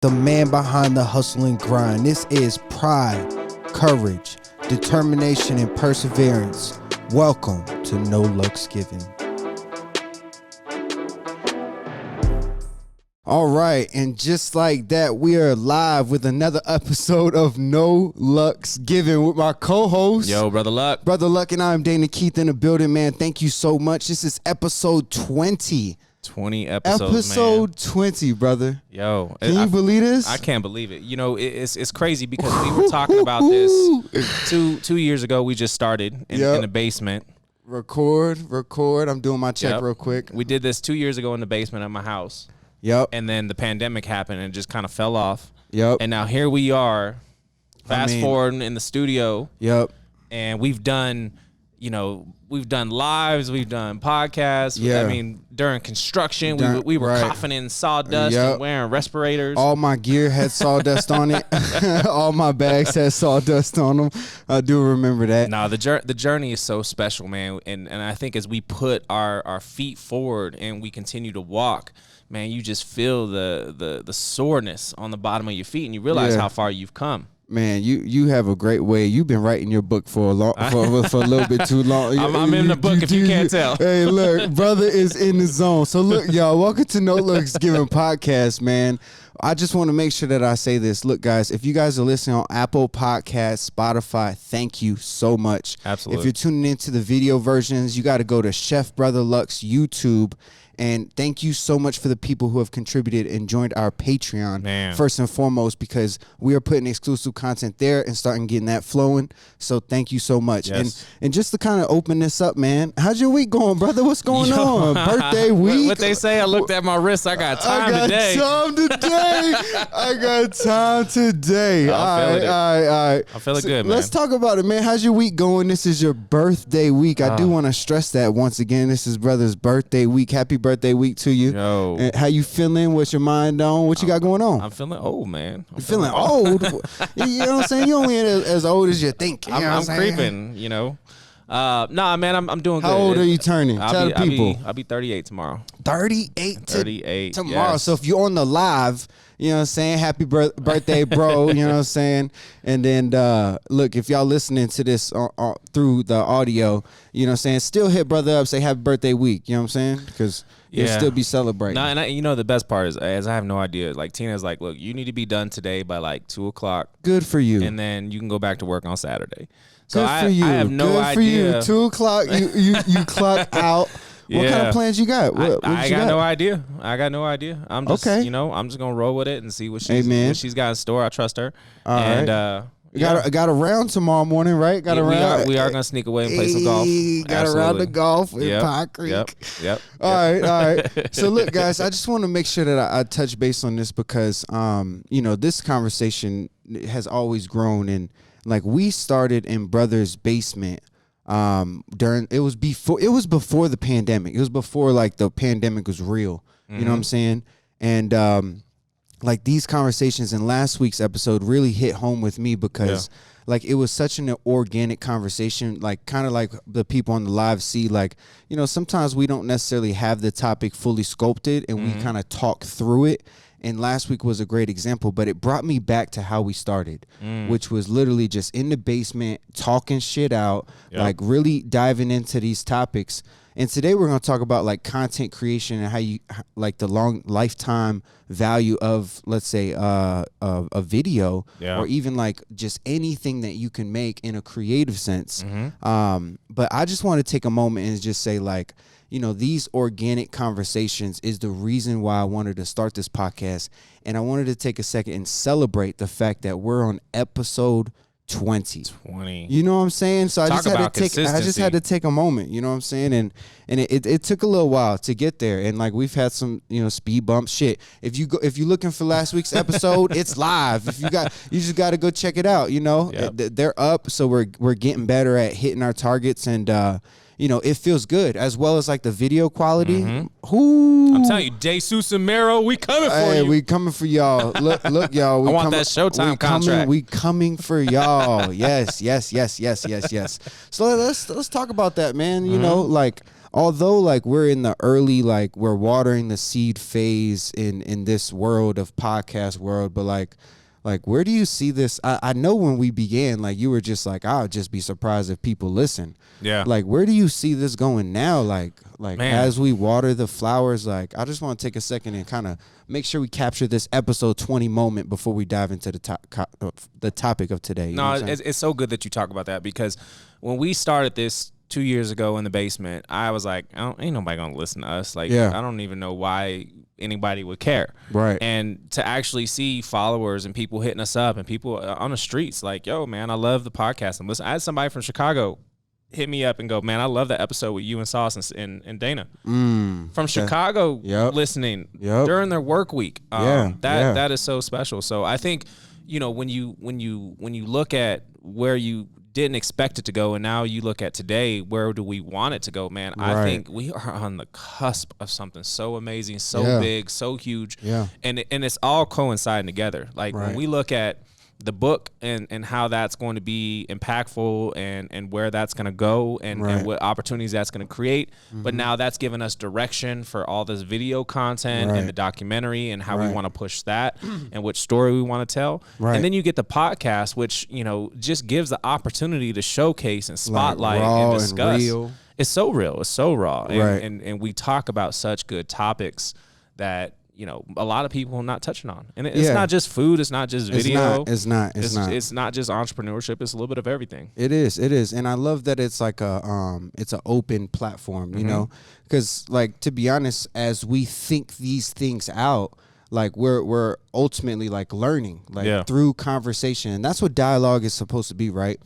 the man behind the hustle and grind. This is pride, courage, determination, and perseverance. Welcome to No Luck's Given. All right, and just like that, we are live with another episode of No Luck's Given with my co-host. Yo, Brother Luck. Brother Luck, and I'm Dana Keith in the building, man. Thank you so much. This is episode 20. 20 episodes, Episode man. 20, brother. Yo. Can you believe this? I can't believe it. You know, it's crazy because we were talking about this two years ago. We just started in the basement. Record. I'm doing my check real quick. We did this 2 years ago in the basement of my house. Yep. And then the pandemic happened and it just kind of fell off. Yep. And now here we are, fast forward in the studio. Yep. And we've done lives, we've done podcasts. Yeah. I mean, during construction, we were coughing in sawdust and wearing respirators. All my gear had sawdust on it. All my bags had sawdust on them. I do remember that. No, the journey is so special, man. And I think as we put our feet forward and we continue to walk, man, you just feel the soreness on the bottom of your feet, and you realize how far you've come. Man, you have a great way. You've been writing your book for a little bit too long. I'm in the book if you can't tell. Hey, look, brother is in the zone. So look, y'all, welcome to No Luck's Given podcast, man. I just want to make sure that I say this. Look, guys, if you guys are listening on Apple Podcasts, Spotify, thank you so much. Absolutely. If you're tuning into the video versions, you got to go to Chef Brother Luck's YouTube. And thank you so much for the people who have contributed and joined our Patreon, first and foremost, because we are putting exclusive content there and starting getting that flowing. So thank you so much. Yes. And just to kind of open this up, man, how's your week going, brother? What's going on? Birthday week? What they say, I looked at my wrist. I got time today. I got time today. All right. I'm feeling good, man. Let's talk about it, man. How's your week going? This is your birthday week. I do want to stress that once again. This is brother's birthday week. Happy birthday week to you. Yo. And how you feeling? What's your mind on? What you got going on? I'm feeling old, man. You feeling old? You know what I'm saying? You only ain't as old as you think. You know I'm what saying? creeping, you know. Nah, man, I'm doing good. How old are you turning? Tell the people. I'll be 38 tomorrow. 38 tomorrow. Yes. So if you're on the live, you know what I'm saying? Happy birthday, bro. You know what I'm saying? And then, look, if y'all listening to this through the audio, you know what I'm saying? Still hit brother up, say happy birthday week. You know what I'm saying? Because you'll still be celebrating. No, and you know, the best part is I have no idea. Like, Tina's like, look, you need to be done today by like 2:00. Good for you. And then you can go back to work on Saturday. So Good for you. I have no Good idea. For you. 2:00, you clock out. What kind of plans you got? I got no idea. I'm just, I'm just gonna roll with it and see what she's got in store. I trust her. All right. Got a round tomorrow morning, right? We are gonna sneak away and play some golf. Got a round of golf in Pine Creek. Yep. All right. So look, guys, I just want to make sure that I touch base on this because, this conversation has always grown, and like we started in brother's basement. It was before the pandemic. It was before like the pandemic was real. You know what I'm saying? And like these conversations in last week's episode really hit home with me because like it was such an organic conversation, like kind of like the people on the live see, like, sometimes we don't necessarily have the topic fully sculpted and we kind of talk through it. And last week was a great example, but it brought me back to how we started, which was literally just in the basement, talking shit out, like really diving into these topics. And today we're going to talk about like content creation and how you like the long lifetime value of, let's say, a video or even like just anything that you can make in a creative sense. But I just want to take a moment and just say like, these organic conversations is the reason why I wanted to start this podcast. And I wanted to take a second and celebrate the fact that we're on episode 20. You know what I'm saying? So I just had to take a moment, you know what I'm saying? And it took a little while to get there. And like we've had some, speed bumps, shit. If you're looking for last week's episode, it's live. You just got to go check it out, They're up, so we're getting better at hitting our targets, and it feels good, as well as like the video quality. I'm telling you, Jesus and Mero, we coming for you. We coming for y'all. Look, y'all. I want that Showtime contract. We coming for y'all. Yes. So let's talk about that, man. Like although like we're in the early, like we're watering the seed phase in this world of podcast world, but like where do you see this? I know when we began, like you were just like, I'll just be surprised if people listen. Yeah. Like where do you see this going now? Like Man. as we water the flowers, like I just want to take a second and kind of make sure we capture this episode 20 moment before we dive into the topic of today. No, it's so good that you talk about that, because when we started this 2 years ago in the basement, I was like, ain't nobody gonna listen to us. Like, I don't even know why anybody would care. Right. And to actually see followers and people hitting us up and people on the streets like, yo, man, I love the podcast. And listen, I had somebody from Chicago hit me up and go, man, I love that episode with you and Sauce and Dana from Chicago listening during their work week. That is so special. So I think, you know, when you look at where you didn't expect it to go, and now you look at today, where do we want it to go, man? I think we are on the cusp of something so amazing, so big, so huge, and it's all coinciding together. Like when we look at the book and how that's going to be impactful and where that's going to go and what opportunities that's going to create. But now that's given us direction for all this video content and the documentary and how we want to push that and which story we want to tell. And then you get the podcast, which, you know, just gives the opportunity to showcase and spotlight and discuss. And real. It's so real. It's so raw. And we talk about such good topics that, you know, a lot of people are not touching on. And it's not just food. It's not just video. It's not just entrepreneurship. It's a little bit of everything. It is. And I love that it's like it's an open platform, you know, because like, to be honest, as we think these things out, like we're ultimately like learning like through conversation. And that's what dialogue is supposed to be. Right.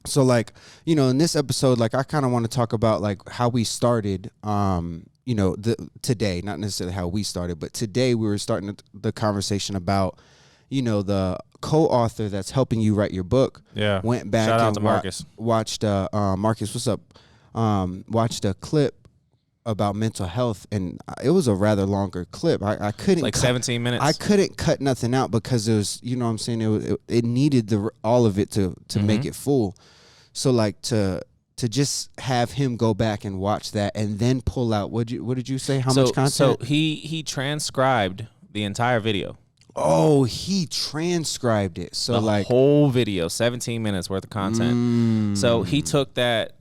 So like, you know, in this episode, like I kind of want to talk about like how we started, you know, today, not necessarily how we started, but today we were starting the conversation about, you know, the co-author that's helping you write your book. Yeah. Went back Shout out and to Marcus. Watched Marcus, what's up? Watched a clip about mental health, and it was a rather longer clip. I couldn't like 17 minutes. I couldn't cut nothing out because it was, you know what I'm saying, it needed all of it to make it full. So like to just have him go back and watch that and then pull out what did you say? How much content? So he transcribed the entire video. Oh, he transcribed it. So the whole video, 17 minutes worth of content. So he took that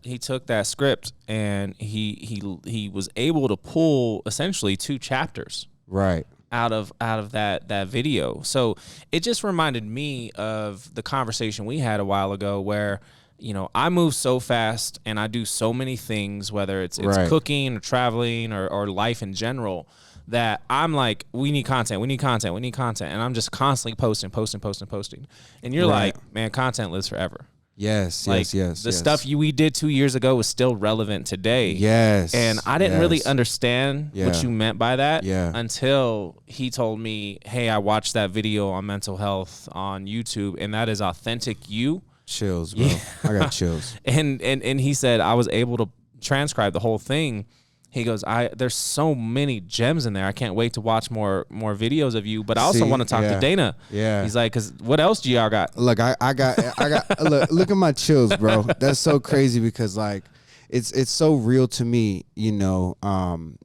script and he was able to pull essentially 2 chapters. Right. Out of that video. So it just reminded me of the conversation we had a while ago where, you know, I move so fast and I do so many things, whether it's cooking or traveling or life in general, that I'm like, we need content. And I'm just constantly posting. And you're like, man, content lives forever. Yes. The stuff we did 2 years ago is still relevant today. Yes. And I didn't really understand what you meant by that until he told me, hey, I watched that video on mental health on YouTube, and that is authentic you. Chills, bro. I got chills. And he said I was able to transcribe the whole thing. He goes, there's so many gems in there. I can't wait to watch more videos of you. But I also want to talk to Dana. Yeah. He's like, because what else do y'all got? Look, I got look at my chills, bro. That's so crazy because like it's so real to me, you know,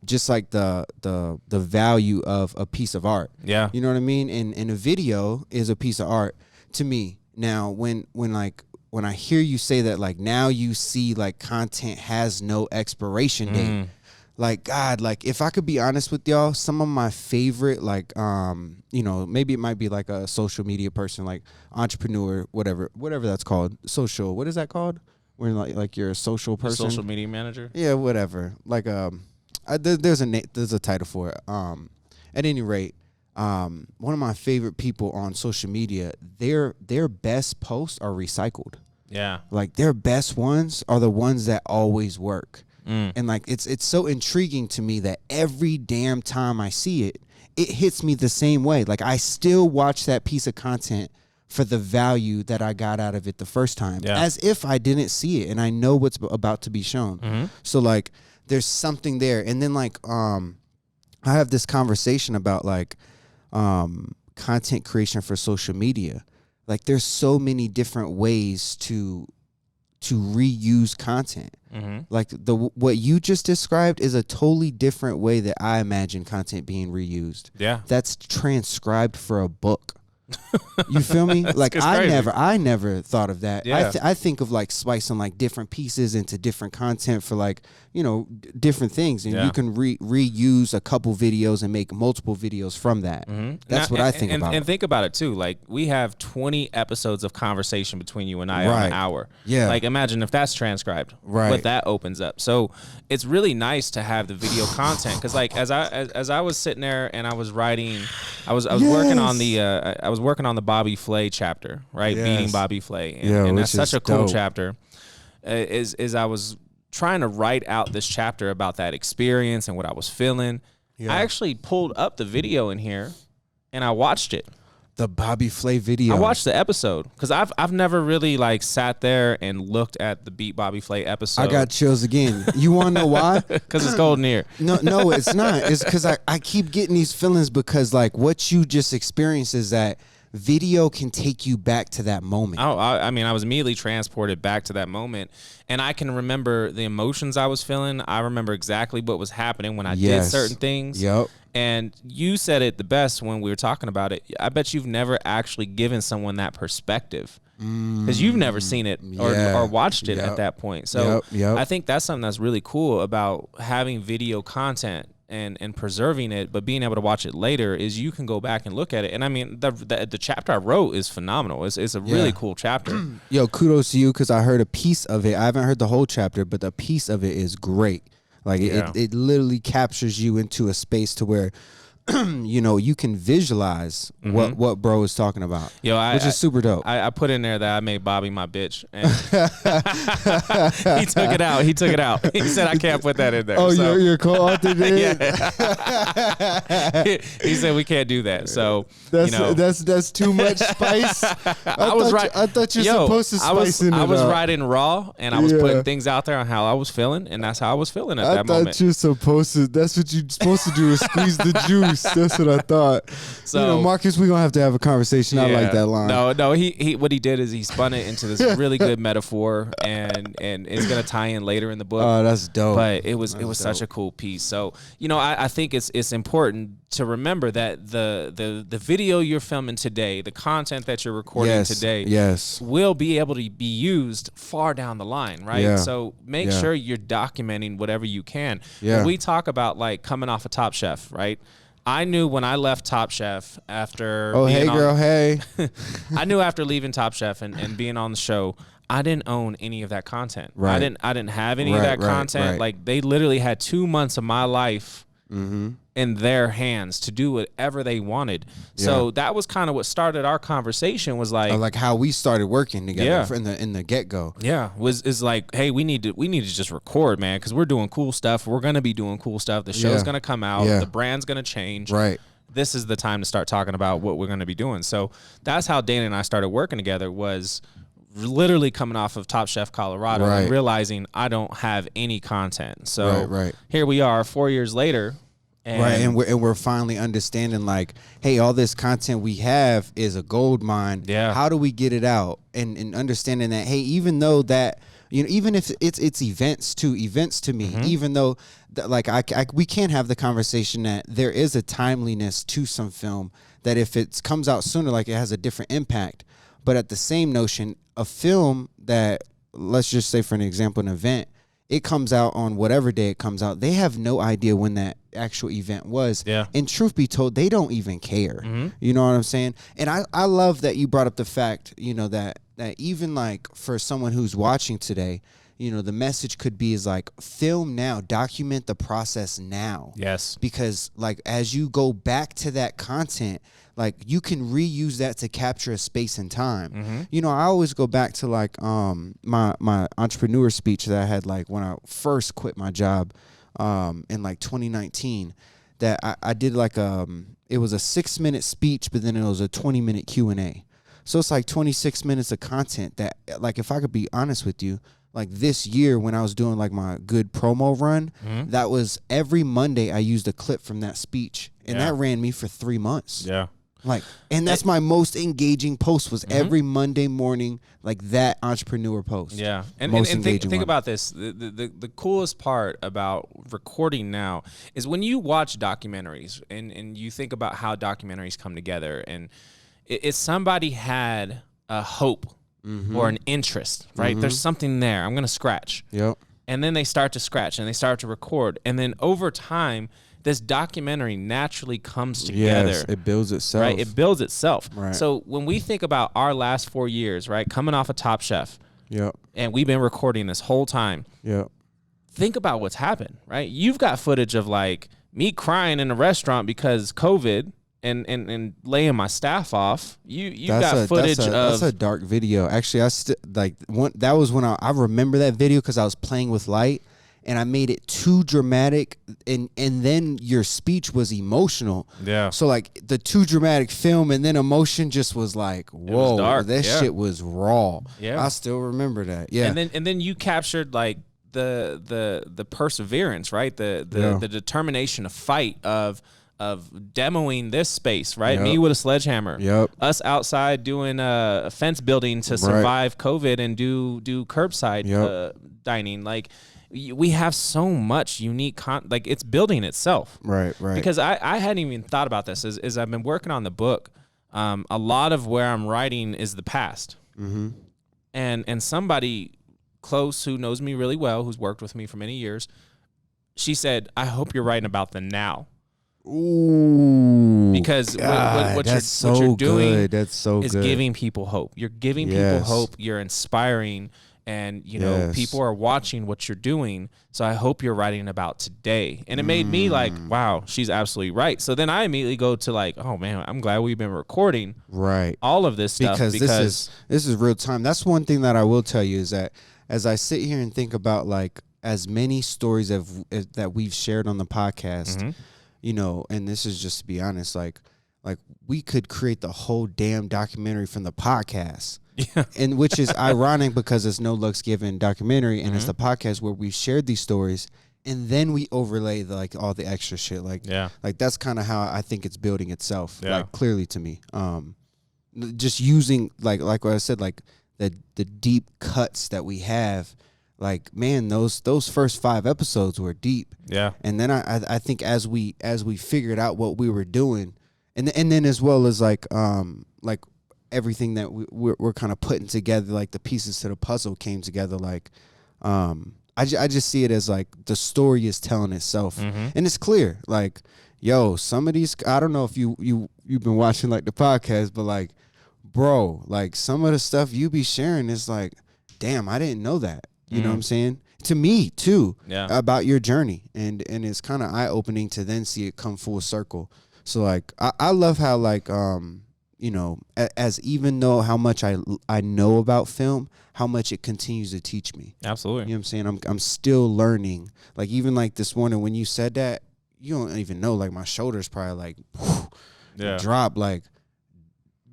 just like the value of a piece of art. Yeah. You know what I mean? And a video is a piece of art to me. Now, when I hear you say that, like now you see like content has no expiration date. Like, God, like if I could be honest with y'all, some of my favorite, like, you know, maybe it might be like a social media person, like entrepreneur, whatever that's called. Social, what is that called? When like you're a social person, social media manager. Yeah, whatever. Like, there's a title for it. At any rate, one of my favorite people on social media, their best posts are recycled. Yeah. Like their best ones are the ones that always work. And like it's so intriguing to me that every damn time I see it, it hits me the same way. Like I still watch that piece of content for the value that I got out of it the first time, as if I didn't see it and I know what's about to be shown. So like there's something there. And then like I have this conversation about like content creation for social media. Like there's so many different ways to to reuse content. Like what you just described is a totally different way that I imagine content being reused. Yeah. That's transcribed for a book. You feel me? Like I never thought of that. Yeah. I think of like splicing like different pieces into different content for like, you know, different things, and you can reuse a couple videos and make multiple videos from that. That's what I think about. And think about it too. Like we have 20 episodes of conversation between you and I on an hour. Yeah. Like imagine if that's transcribed. Right. What that opens up. So it's really nice to have the video content, because like as I was sitting there and I was writing, I was working on the Bobby Flay chapter, right? Beating Bobby Flay, and that's such a cool chapter. Is I was trying to write out this chapter about that experience and what I was feeling. I actually pulled up the video in here and I watched it. The Bobby Flay video. I watched the episode because I've never really like sat there and looked at the Beat Bobby Flay episode. I got chills again. You want to know why? Because it's golden here. No, it's not. It's because I keep getting these feelings because like what you just experienced is that video can take you back to that moment. Oh, I mean, I was immediately transported back to that moment, and I can remember the emotions I was feeling. I remember exactly what was happening when I did certain things. Yep. And you said it the best when we were talking about it. I bet you've never actually given someone that perspective, because you've never seen it or watched it at that point. So I think that's something that's really cool about having video content and preserving it, but being able to watch it later is you can go back and look at it. And I mean, the chapter I wrote is phenomenal. It's a really cool chapter. Yo, kudos to you, because I heard a piece of it. I haven't heard the whole chapter, but the piece of it is great. Like it literally captures you into a space to where you know, you can visualize what bro is talking about. Yo, which is super dope. I put in there that I made Bobby my bitch, and he took it out. He took it out. He said I can't put that in there. Oh, so. Your co-author did? He said we can't do that. So that's too much spice. I thought you were supposed to spice it up. I was writing raw, and I was putting things out there on how I was feeling, and that's how I was feeling at that moment. I thought you were supposed to. That's what you're supposed to do, is squeeze the juice. That's what I thought. So, you know, Marcus, we're gonna have a conversation. I like that line. No. He what he did is he spun it into this really good metaphor, and it's gonna tie in later in the book. Oh, that's dope. But it was such a cool piece. So you know, I think it's important to remember that the video you're filming today, the content that you're recording today, will be able to be used far down the line, right? Yeah. So make sure you're documenting whatever you can. Yeah. When we talk about like coming off of Top Chef, right? I knew when I left Top Chef after I knew after leaving Top Chef and being on the show, I didn't own any of that content. Right. I didn't have any of that content. Right. Like they literally had 2 months of my life in their hands to do whatever they wanted. So that was kind of what started our conversation, was like how we started working together in the get-go. Yeah, is like, hey, we need to just record, man, because we're doing cool stuff. We're gonna be doing cool stuff. The show's gonna come out. The brand's gonna change. Right. This is the time to start talking about what we're gonna be doing. So that's how Dana and I started working together, was literally coming off of Top Chef Colorado and realizing I don't have any content. So here we are 4 years later. And we're finally understanding, like, hey, all this content we have is a gold mine. Yeah. How do we get it out? And understanding that, hey, even though that, you know, even if it's events to me, even though like we can't have the conversation that there is a timeliness to some film, that if it comes out sooner, like, it has a different impact. But at the same notion, a film that, let's just say for an example, an event, it comes out on whatever day it comes out. They have no idea when that actual event was. Yeah. And truth be told, they don't even care. You know what I'm saying? And I love that you brought up the fact, you know, that even like for someone who's watching today, you know, the message could be is like, film now, document the process now. Yes. Because like as you go back to that content, like you can reuse that to capture a space and time. You know, I always go back to like my entrepreneur speech that I had like when I first quit my job in like 2019. That I did like it was a 6-minute speech, but then it was a 20-minute Q&A. So it's like 26 minutes of content that, like, if I could be honest with you, like this year when I was doing like my good promo run, that was every Monday I used a clip from that speech, and that ran me for 3 months. Yeah. Like, and that's my most engaging post was every Monday morning, like that entrepreneur post. Yeah. And most think about this. The coolest part about recording now is when you watch documentaries and you think about how documentaries come together, and if somebody had a hope or an interest, right? There's something there. I'm going to scratch. Yep. And then they start to scratch and they start to record. And then over time, this documentary naturally comes together. Yes, it builds itself. Right? It builds itself. Right. So when we think about our last 4 years, right, coming off of Top Chef, Yep. and we've been recording this whole time, Yep. think about what's happened, right? You've got footage of like me crying in a restaurant because COVID and laying my staff off. You got footage of that's a dark video. Actually, that was when I remember that video because I was playing with light and I made it too dramatic, and then your speech was emotional. Yeah. So like the too dramatic film and then emotion just was like, whoa, dark. that Yeah. shit was raw. Yeah. I still remember that. Yeah. And then you captured like the perseverance, right? The determination to fight of demoing this space, right? Yep. Me with a sledgehammer. Yep. Us outside doing a fence building to survive COVID and do curbside dining. Like we have so much unique like it's building itself. Right. Because I hadn't even thought about this as I've been working on the book. A lot of where I'm writing is the past. Mm-hmm. And somebody close who knows me really well, who's worked with me for many years, she said, I hope you're writing about the now. Ooh, because God, what you're doing that's so is good. giving people hope. You're giving people hope. You're inspiring, and you know people are watching what you're doing. So I hope you're writing about today. And it made me like, wow, she's absolutely right. So then I immediately go to like, oh man, I'm glad we've been recording all of this stuff because this is real time. That's one thing that I will tell you is that as I sit here and think about like as many stories that we've shared on the podcast. You know, and this is just to be honest, like we could create the whole damn documentary from the podcast. Yeah. And which is ironic because it's No Looks Given documentary and it's the podcast where we shared these stories and then we overlay like all the extra shit. Like that's kind of how I think it's building itself. Yeah. Like clearly to me. Just using like what I said, like the deep cuts that we have. Like, man, those first 5 episodes were deep. Yeah. And then I think as we figured out what we were doing, and then as well as like everything that we're kind of putting together, like the pieces to the puzzle came together. Like, I just see it as like the story is telling itself, and it's clear. Like, yo, some of these, I don't know if you've been watching like the podcast, but like, bro, like some of the stuff you be sharing is like, damn, I didn't know that. You know what I'm saying? To me, too, about your journey. And it's kind of eye-opening to then see it come full circle. So, like, I love how, like, you know, as even though how much I know about film, how much it continues to teach me. Absolutely. You know what I'm saying? I'm still learning. Like, even, like, this morning when you said that, you don't even know, like, my shoulders probably, like, drop, like,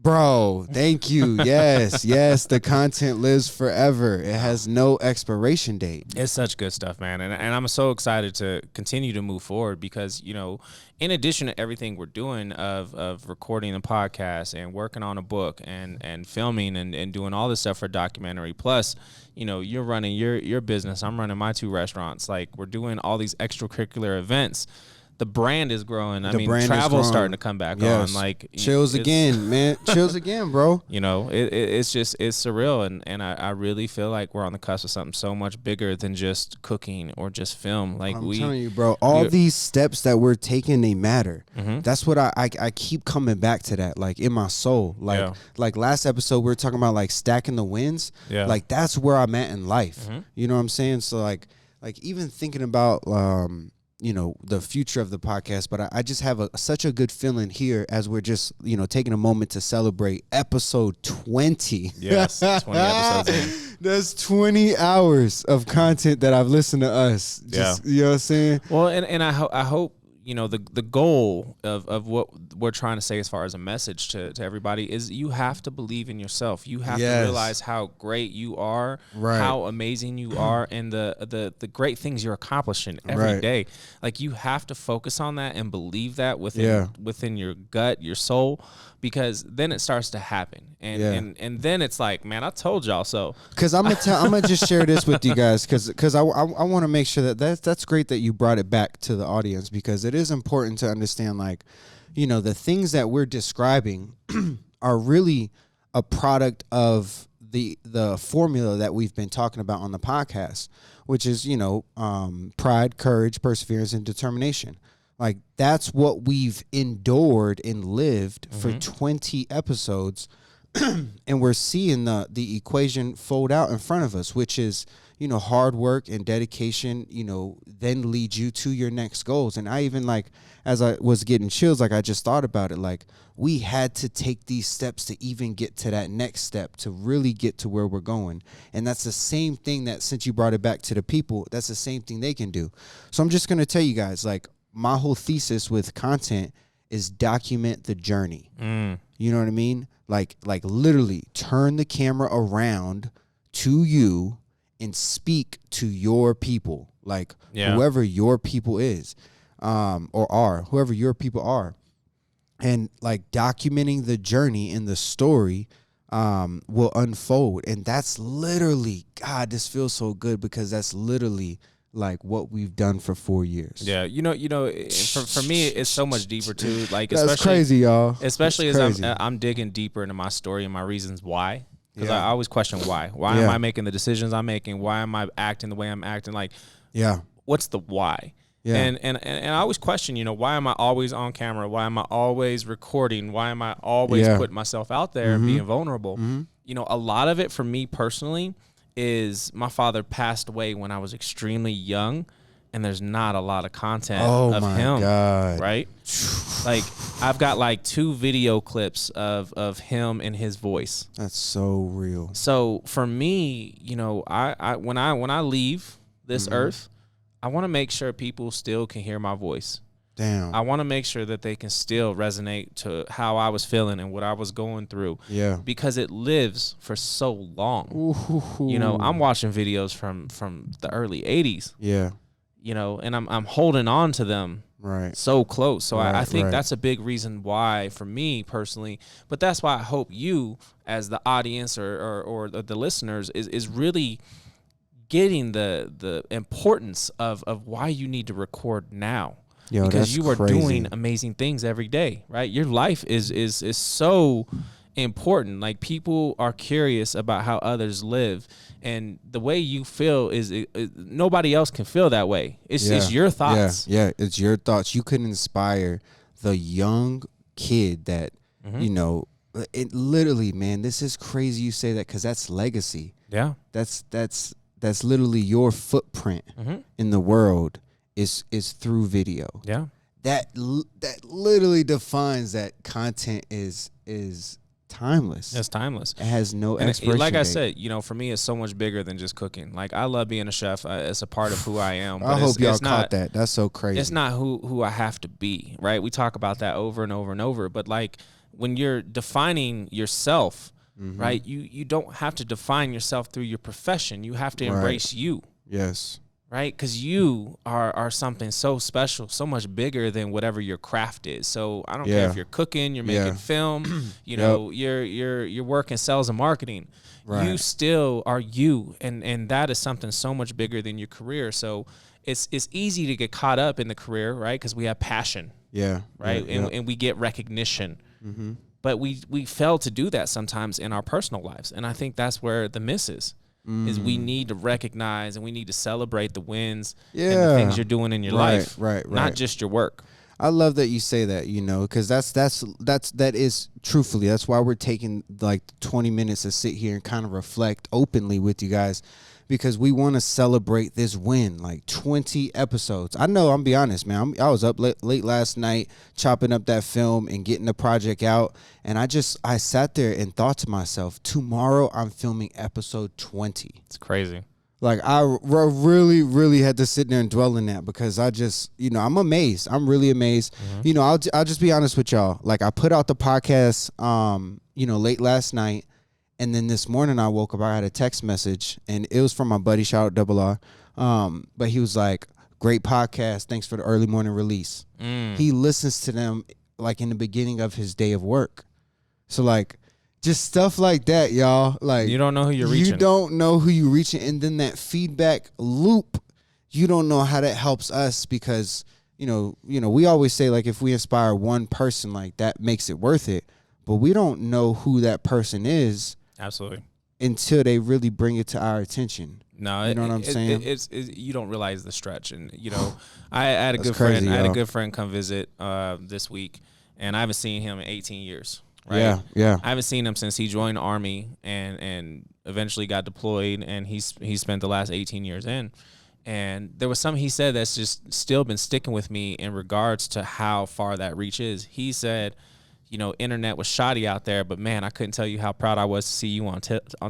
bro, thank you. Yes, the content lives forever. It has no expiration date. It's such good stuff, man. And I'm so excited to continue to move forward because, you know, in addition to everything we're doing of recording the podcast and working on a book and filming and doing all this stuff for documentary, plus, you know, you're running your business. I'm running my 2 restaurants. Like, we're doing all these extracurricular events. The brand is growing. I mean, travel's starting to come back on. Like chills again, man. Chills again, bro. You know, it's surreal, and I really feel like we're on the cusp of something so much bigger than just cooking or just film. Like I'm telling you, bro, all these steps that we're taking, they matter. That's what I keep coming back to that, like in my soul. Like last episode, we were talking about like stacking the wins. Yeah. Like that's where I'm at in life. You know what I'm saying? So like even thinking about you know, the future of the podcast, but I just have such a good feeling here as we're just, you know, taking a moment to celebrate episode 20. Yes, 20 episodes in. That's 20 hours of content that I've listened to us. Just, you know what I'm saying? Well, and I hope, you know, the goal of what we're trying to say as far as a message to everybody is you have to believe in yourself. You have to realize how great you are, how amazing you are, and the great things you're accomplishing every day. Like, you have to focus on that and believe that within your gut, your soul, because then it starts to happen. And then it's like, man, I told y'all so. Because I'm gonna just share this with you guys, because I want to make sure that's great that you brought it back to the audience, because it is important to understand, like, you know, the things that we're describing are really a product of the formula that we've been talking about on the podcast, which is, you know, pride, courage, perseverance, and determination. Like, that's what we've endured and lived for 20 episodes. And we're seeing the equation fold out in front of us, which is, you know, hard work and dedication, you know, then lead you to your next goals. And I even, like, as I was getting chills, like, I just thought about it, like, we had to take these steps to even get to that next step, to really get to where we're going. And that's the same thing that, since you brought it back to the people, that's the same thing they can do. So I'm just going to tell you guys, like, my whole thesis with content is document the journey. You know what I mean? Like literally turn the camera around to you and speak to your people, like whoever your people is, or are, whoever your people are. And like documenting the journey and the story will unfold. And that's literally, God, this feels so good, because that's literally like what we've done for 4 years. Yeah, you know, for me, it's so much deeper too. Like, that's crazy, y'all. Especially as I'm digging deeper into my story and my reasons why. Because I always question why. Why am I making the decisions I'm making? Why am I acting the way I'm acting? Like, what's the why? Yeah. And I always question, you know, why am I always on camera? Why am I always recording? Why am I always putting myself out there and being vulnerable? You know, a lot of it for me personally is my father passed away when I was extremely young, and there's not a lot of content of him. God. Right? Like, I've got like 2 video clips of him and his voice. That's so real. So for me, you know, I when I leave this earth, I want to make sure people still can hear my voice. Damn. I want to make sure that they can still resonate to how I was feeling and what I was going through. Yeah. Because it lives for so long. Ooh. You know, I'm watching videos from the early 80s. Yeah. You know, and I'm holding on to them so close. So I think that's a big reason why, for me personally, but that's why I hope you as the audience or the listeners is really getting the importance of why you need to record now. Yo, because you are doing amazing things every day, right? Your life is so important. Like, people are curious about how others live, and the way you feel is nobody else can feel that way. It's your thoughts. Yeah, it's your thoughts. You could inspire the young kid that, you know, it literally, man, this is crazy you say that, because that's legacy. Yeah. That's literally your footprint in the world. Is through video. Yeah. That literally defines that content is timeless. It's timeless. It has no expiration like date. I said, you know, for me, it's so much bigger than just cooking. Like, I love being a chef. It's a part of who I am. But I hope y'all caught that. That's so crazy. It's not who I have to be, right? We talk about that over and over and over. But like, when you're defining yourself, right, you don't have to define yourself through your profession. You have to embrace you. Yes. Right? Because you are something so special, so much bigger than whatever your craft is. So I don't care if you're cooking, you're making film, you know, you're working sales and marketing. Right. You still are you, and that is something so much bigger than your career. So it's easy to get caught up in the career, right? Because we have passion. Yeah. Right? And we get recognition. But we fail to do that sometimes in our personal lives. And I think that's where the miss is. Is we need to recognize and we need to celebrate the wins and the things you're doing in your life, not just your work. I love that you say that, you know, because that is truthfully, that's why we're taking like 20 minutes to sit here and kind of reflect openly with you guys, because we want to celebrate this win, like 20 episodes. I know, I'm be honest, man. I was up late last night chopping up that film and getting the project out, and I sat there and thought to myself, tomorrow I'm filming episode 20. It's crazy. Like really, really had to sit there and dwell in that because I just, I'm amazed. I'm really amazed. I'll just be honest with y'all. Like I put out the podcast, late last night, and then this morning I woke up. I had a text message, and it was from my buddy. Shout out Double R. But he was like, "Great podcast. Thanks for the early morning release." He listens to them like in the beginning of his day of work. So like. Just stuff like that, y'all. Like you don't know who you're reaching. You don't know who you're reaching, and then that feedback loop, you don't know how that helps us because we always say like if we inspire one person, like that makes it worth it. But we don't know who that person is. Absolutely. Until they really bring it to our attention. No, you know what I'm saying? It's you don't realize the stretch, and I had a good crazy, friend. yo. I had a good friend come visit this week, and I haven't seen him in 18 years. Right? Yeah. I haven't seen him since he joined the Army and eventually got deployed, and he spent the last 18 years in. And there was something he said that's just still been sticking with me in regards to how far that reach is. He said, internet was shoddy out there, but man, I couldn't tell you how proud I was to see you on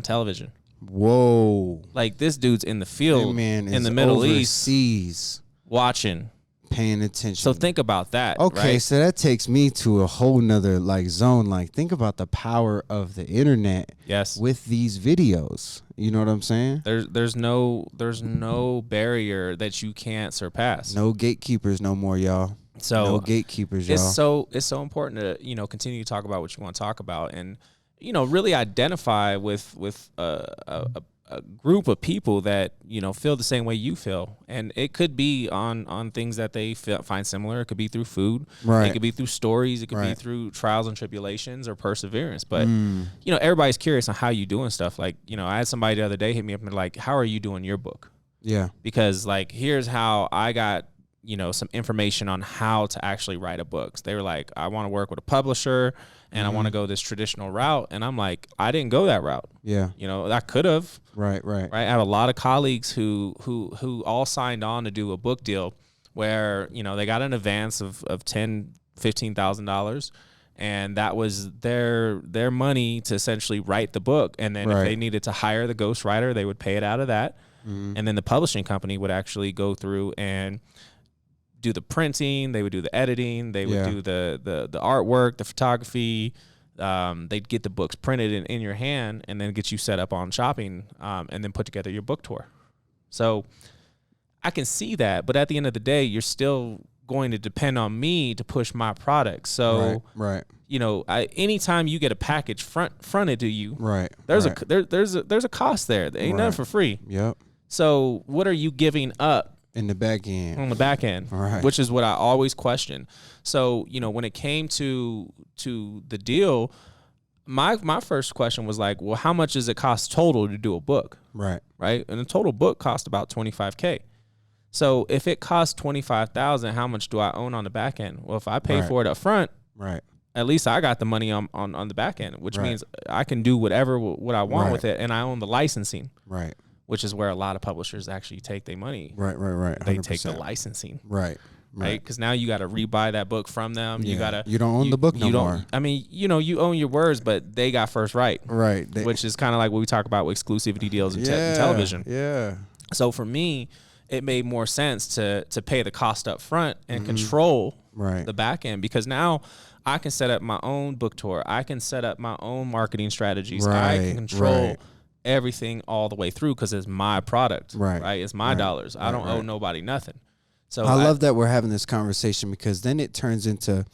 television. Whoa. Like this dude's in the field in the Middle overseas. East watching. Paying attention. So think about that. Okay, right? So that takes me to a whole nother zone. Like think about the power of the internet. Yes. With these videos, you know what I'm saying? There's no barrier that you can't surpass. No gatekeepers no more, y'all. So no gatekeepers, y'all. It's so important to continue to talk about what you want to talk about and really identify with a group of people that feel the same way you feel, and it could be on things that they find similar. It could be through food, right? It could be through stories. It could be through trials and tribulations or perseverance. But everybody's curious on how you doing stuff. Like I had somebody the other day hit me up and like, "How are you doing your book?" Yeah, because like here's how I got some information on how to actually write a book. So they were like, "I want to work with a publisher." And I want to go this traditional route. And I'm like, I didn't go that route. Yeah. I could have. Right. I have a lot of colleagues who all signed on to do a book deal where, they got an advance of $10,000, $15,000. And that was their money to essentially write the book. And then if they needed to hire the ghostwriter, they would pay it out of that. And then the publishing company would actually go through and do the printing, they would do the editing, they would do the artwork, the photography. They'd get the books printed in your hand and then get you set up on shopping and then put together your book tour. So I can see that, but at the end of the day, you're still going to depend on me to push my product. So right. Anytime you get a package fronted to you, there's a cost there. There ain't nothing for free. Yep. So what are you giving up? In the back end. On the back end, which is what I always question. So, when it came to the deal, my first question was like, well, how much does it cost total to do a book? Right. And a total book cost about $25,000. So if it costs $25,000, how much do I own on the back end? Well, if I pay for it up front, at least I got the money on the back end, which means I can do what I want with it, and I own the licensing. Right. Which is where a lot of publishers actually take their money. Right. 100%. They take the licensing. Right. Because now you got to rebuy that book from them. Yeah. You don't own the book no more. I mean, you own your words, but they got first right. Right. Which is kind of like what we talk about with exclusivity deals in television. Yeah. So for me, it made more sense to pay the cost up front and control the back end, because now I can set up my own book tour. I can set up my own marketing strategies. I can control everything all the way through because it's my product, right? It's my dollars. I don't owe nobody nothing. So I love that we're having this conversation, because then it turns into,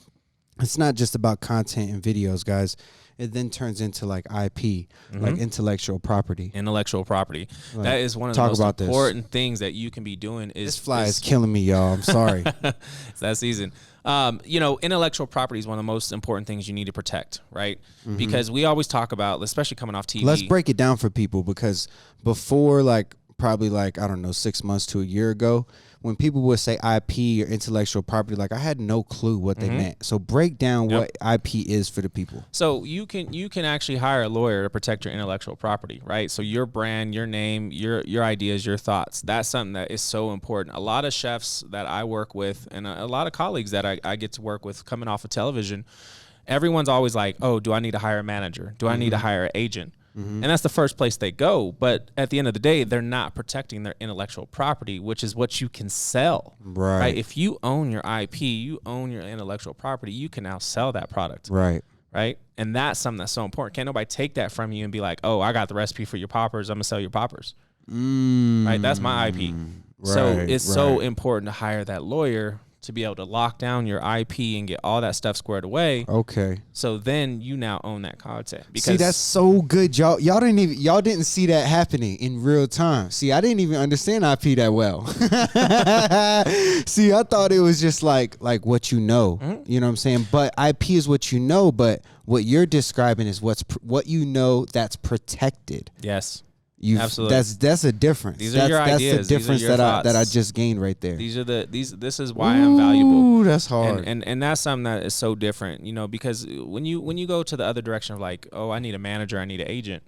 it's not just about content and videos, guys. It then turns into like IP, like intellectual property. Like, that is one of the most important things that you can be doing. This fly is killing me, y'all. I'm sorry. It's that season. Intellectual property is one of the most important things you need to protect, right? Because we always talk about, especially coming off TV. Let's break it down for people, because before, probably 6 months to a year ago, when people would say IP or intellectual property, I had no clue what they meant. So break down what IP is for the people. So you can actually hire a lawyer to protect your intellectual property, right? So your brand, your name, your ideas, your thoughts. That's something that is so important. A lot of chefs that I work with, and a lot of colleagues that I get to work with coming off of television, everyone's always like, oh, do I need to hire a manager? Do I need to hire an agent? And that's the first place they go. But at the end of the day, they're not protecting their intellectual property, which is what you can sell. Right. If you own your IP, you own your intellectual property, you can now sell that product. Right. Right. And that's something that's so important. Can't nobody take that from you and be like, oh, I got the recipe for your poppers, I'm going to sell your poppers. Right. That's my IP. So it's so important to hire that lawyer to be able to lock down your IP and get all that stuff squared away. Okay. So then you now own that content. Because see, that's so good, y'all. Y'all didn't see that happening in real time. See, I didn't even understand IP that well. See, I thought it was just like what you know. You know what I'm saying? But IP is what you know. But what you're describing is what you know that's protected. Yes. Absolutely. That's a difference. These are your ideas. That's the difference that I just gained right there. This is why I'm valuable. Ooh, that's hard. And that's something that is so different, you know, because when you go to the other direction of like, oh, I need a manager, I need an agent.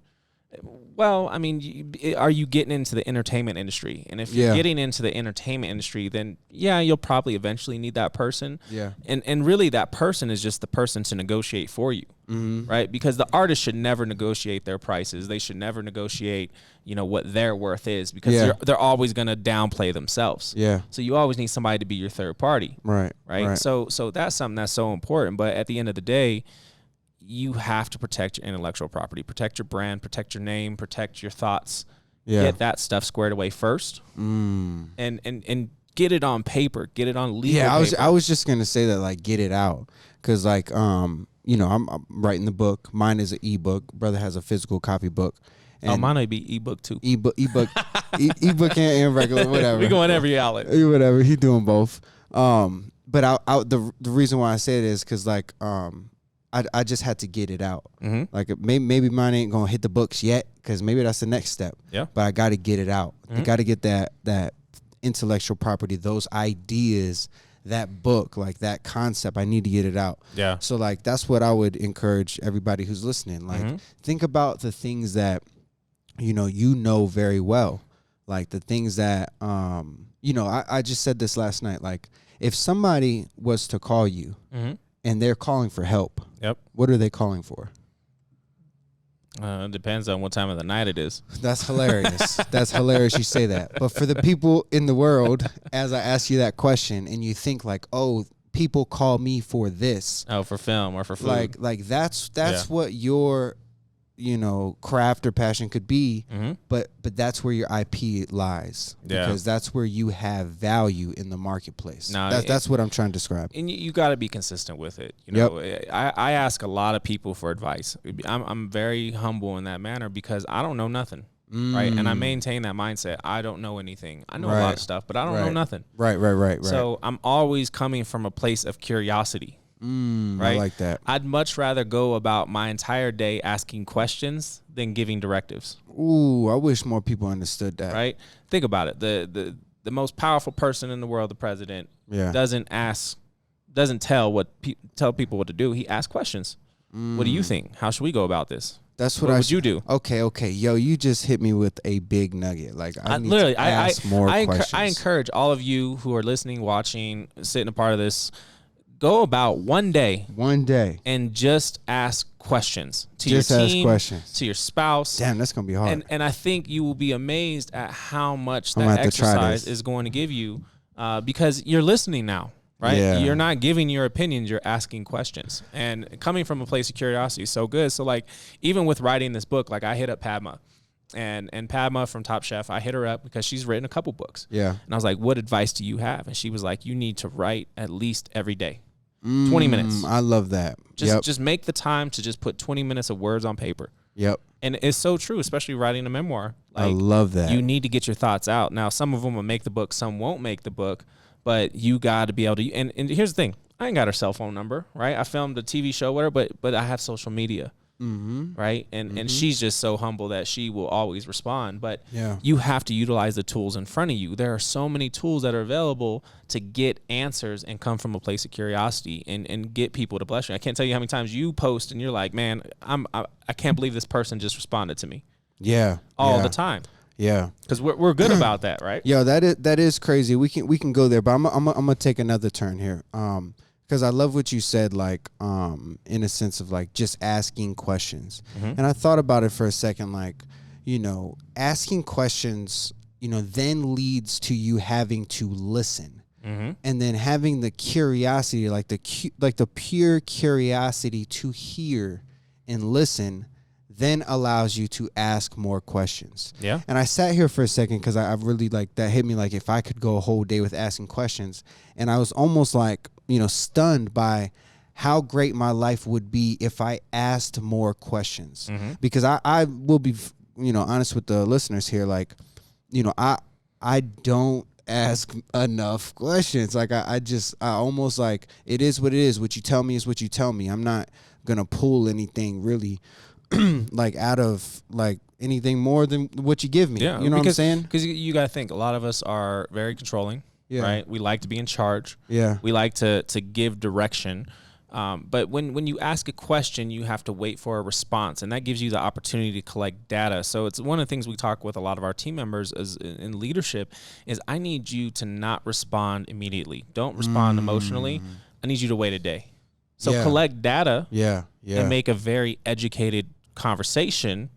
Well, I mean, are you getting into the entertainment industry? And if you're getting into the entertainment industry, then you'll probably eventually need that person. Yeah. And really that person is just the person to negotiate for you. Right? Because the artist should never negotiate their prices. They should never negotiate, you know, what their worth is, because they're always going to downplay themselves. Yeah. So you always need somebody to be your third party. Right. So that's something that's so important. But at the end of the day, you have to protect your intellectual property, protect your brand, protect your name, protect your thoughts. Get that stuff squared away first, and get it on paper, get it on legal paper. I was just gonna say that, like, get it out, because like you know, I'm writing the book. Mine is an ebook. Brother has a physical copy book. And mine would be ebook too. Ebook and regular, whatever. We going every outlet. Whatever. He doing both. But the reason why I say it is because like I just had to get it out. Like maybe mine ain't gonna hit the books yet, because maybe that's the next step. Yeah. But I got to get it out. I got to get that intellectual property, those ideas, that book, like that concept. I need to get it out. Yeah. So like that's what I would encourage everybody who's listening. Like think about the things that you know very well. Like the things that you know. I just said this last night. Like if somebody was to call you. And they're calling for help. Yep. What are they calling for? It depends on what time of the night it is. That's hilarious. That's hilarious you say that. But for the people in the world, as I ask you that question, and you think like, oh, people call me for this. Oh, for film or for food. Like that's what your craft or passion could be, but that's where your IP lies, because that's where you have value in the marketplace. That's what I'm trying to describe. And you got to be consistent with it. You know, I ask a lot of people for advice. I'm very humble in that manner, because I don't know nothing. Right. And I maintain that mindset. I don't know anything. I know a lot of stuff, but I don't know nothing. Right. So I'm always coming from a place of curiosity. Right? I like that. I'd much rather go about my entire day asking questions than giving directives. Ooh, I wish more people understood that. Right? Think about it. The most powerful person in the world, the president, doesn't tell people what to do. He asks questions. What do you think? How should we go about this? That's what would you do? Okay. Yo, you just hit me with a big nugget. Like I need to ask more questions. I encourage all of you who are listening, watching, sitting a part of this. Go about one day, and just ask questions to your team, to your spouse. Damn, that's gonna be hard. And I think you will be amazed at how much that exercise is going to give you, because you're listening now, right? Yeah. You're not giving your opinions; you're asking questions. And coming from a place of curiosity is so good. So, like, even with writing this book, like I hit up Padma. And Padma from Top Chef, I hit her up because she's written a couple books. Yeah. And I was like, what advice do you have? And she was like, you need to write at least every day. 20 minutes. I love that. Just make the time to just put 20 minutes of words on paper. Yep. And it's so true, especially writing a memoir. Like, I love that. You need to get your thoughts out. Now, some of them will make the book, some won't make the book, but you got to be able to. And here's the thing. I ain't got her cell phone number, right? I filmed a TV show with her, but I have social media. Right. And she's just so humble that she will always respond. But you have to utilize the tools in front of you. There are so many tools that are available to get answers and come from a place of curiosity and get people to bless you. I can't tell you how many times you post and you're like, man, I can't believe this person just responded to me. Yeah. All the time. Yeah. Because we're good about that, right? Yeah, that is crazy. We can go there, but I'm gonna take another turn here. because I love what you said, like, in a sense of like just asking questions. And I thought about it for a second, like, you know, asking questions, you know, then leads to you having to listen. And then having the curiosity, like the pure curiosity to hear and listen, then allows you to ask more questions. Yeah. And I sat here for a second because I really, like, that hit me, like, if I could go a whole day with asking questions. And I was almost like, you know, stunned by how great my life would be if I asked more questions. Because I will be, you know, honest with the listeners here, like, you know, I don't ask enough questions. Like, I almost, like, it is what it is. What you tell me is what you tell me. I'm not gonna pull anything really like out of, like, anything more than what you give me. Yeah, you know what I'm saying? Because you got to think, a lot of us are very controlling, right? We like to be in charge. Yeah. We like to give direction. But when you ask a question, you have to wait for a response, and that gives you the opportunity to collect data. So it's one of the things we talk with a lot of our team members as in leadership is, I need you to not respond immediately. Don't respond emotionally. I need you to wait a day. So collect data and make a very educated conversation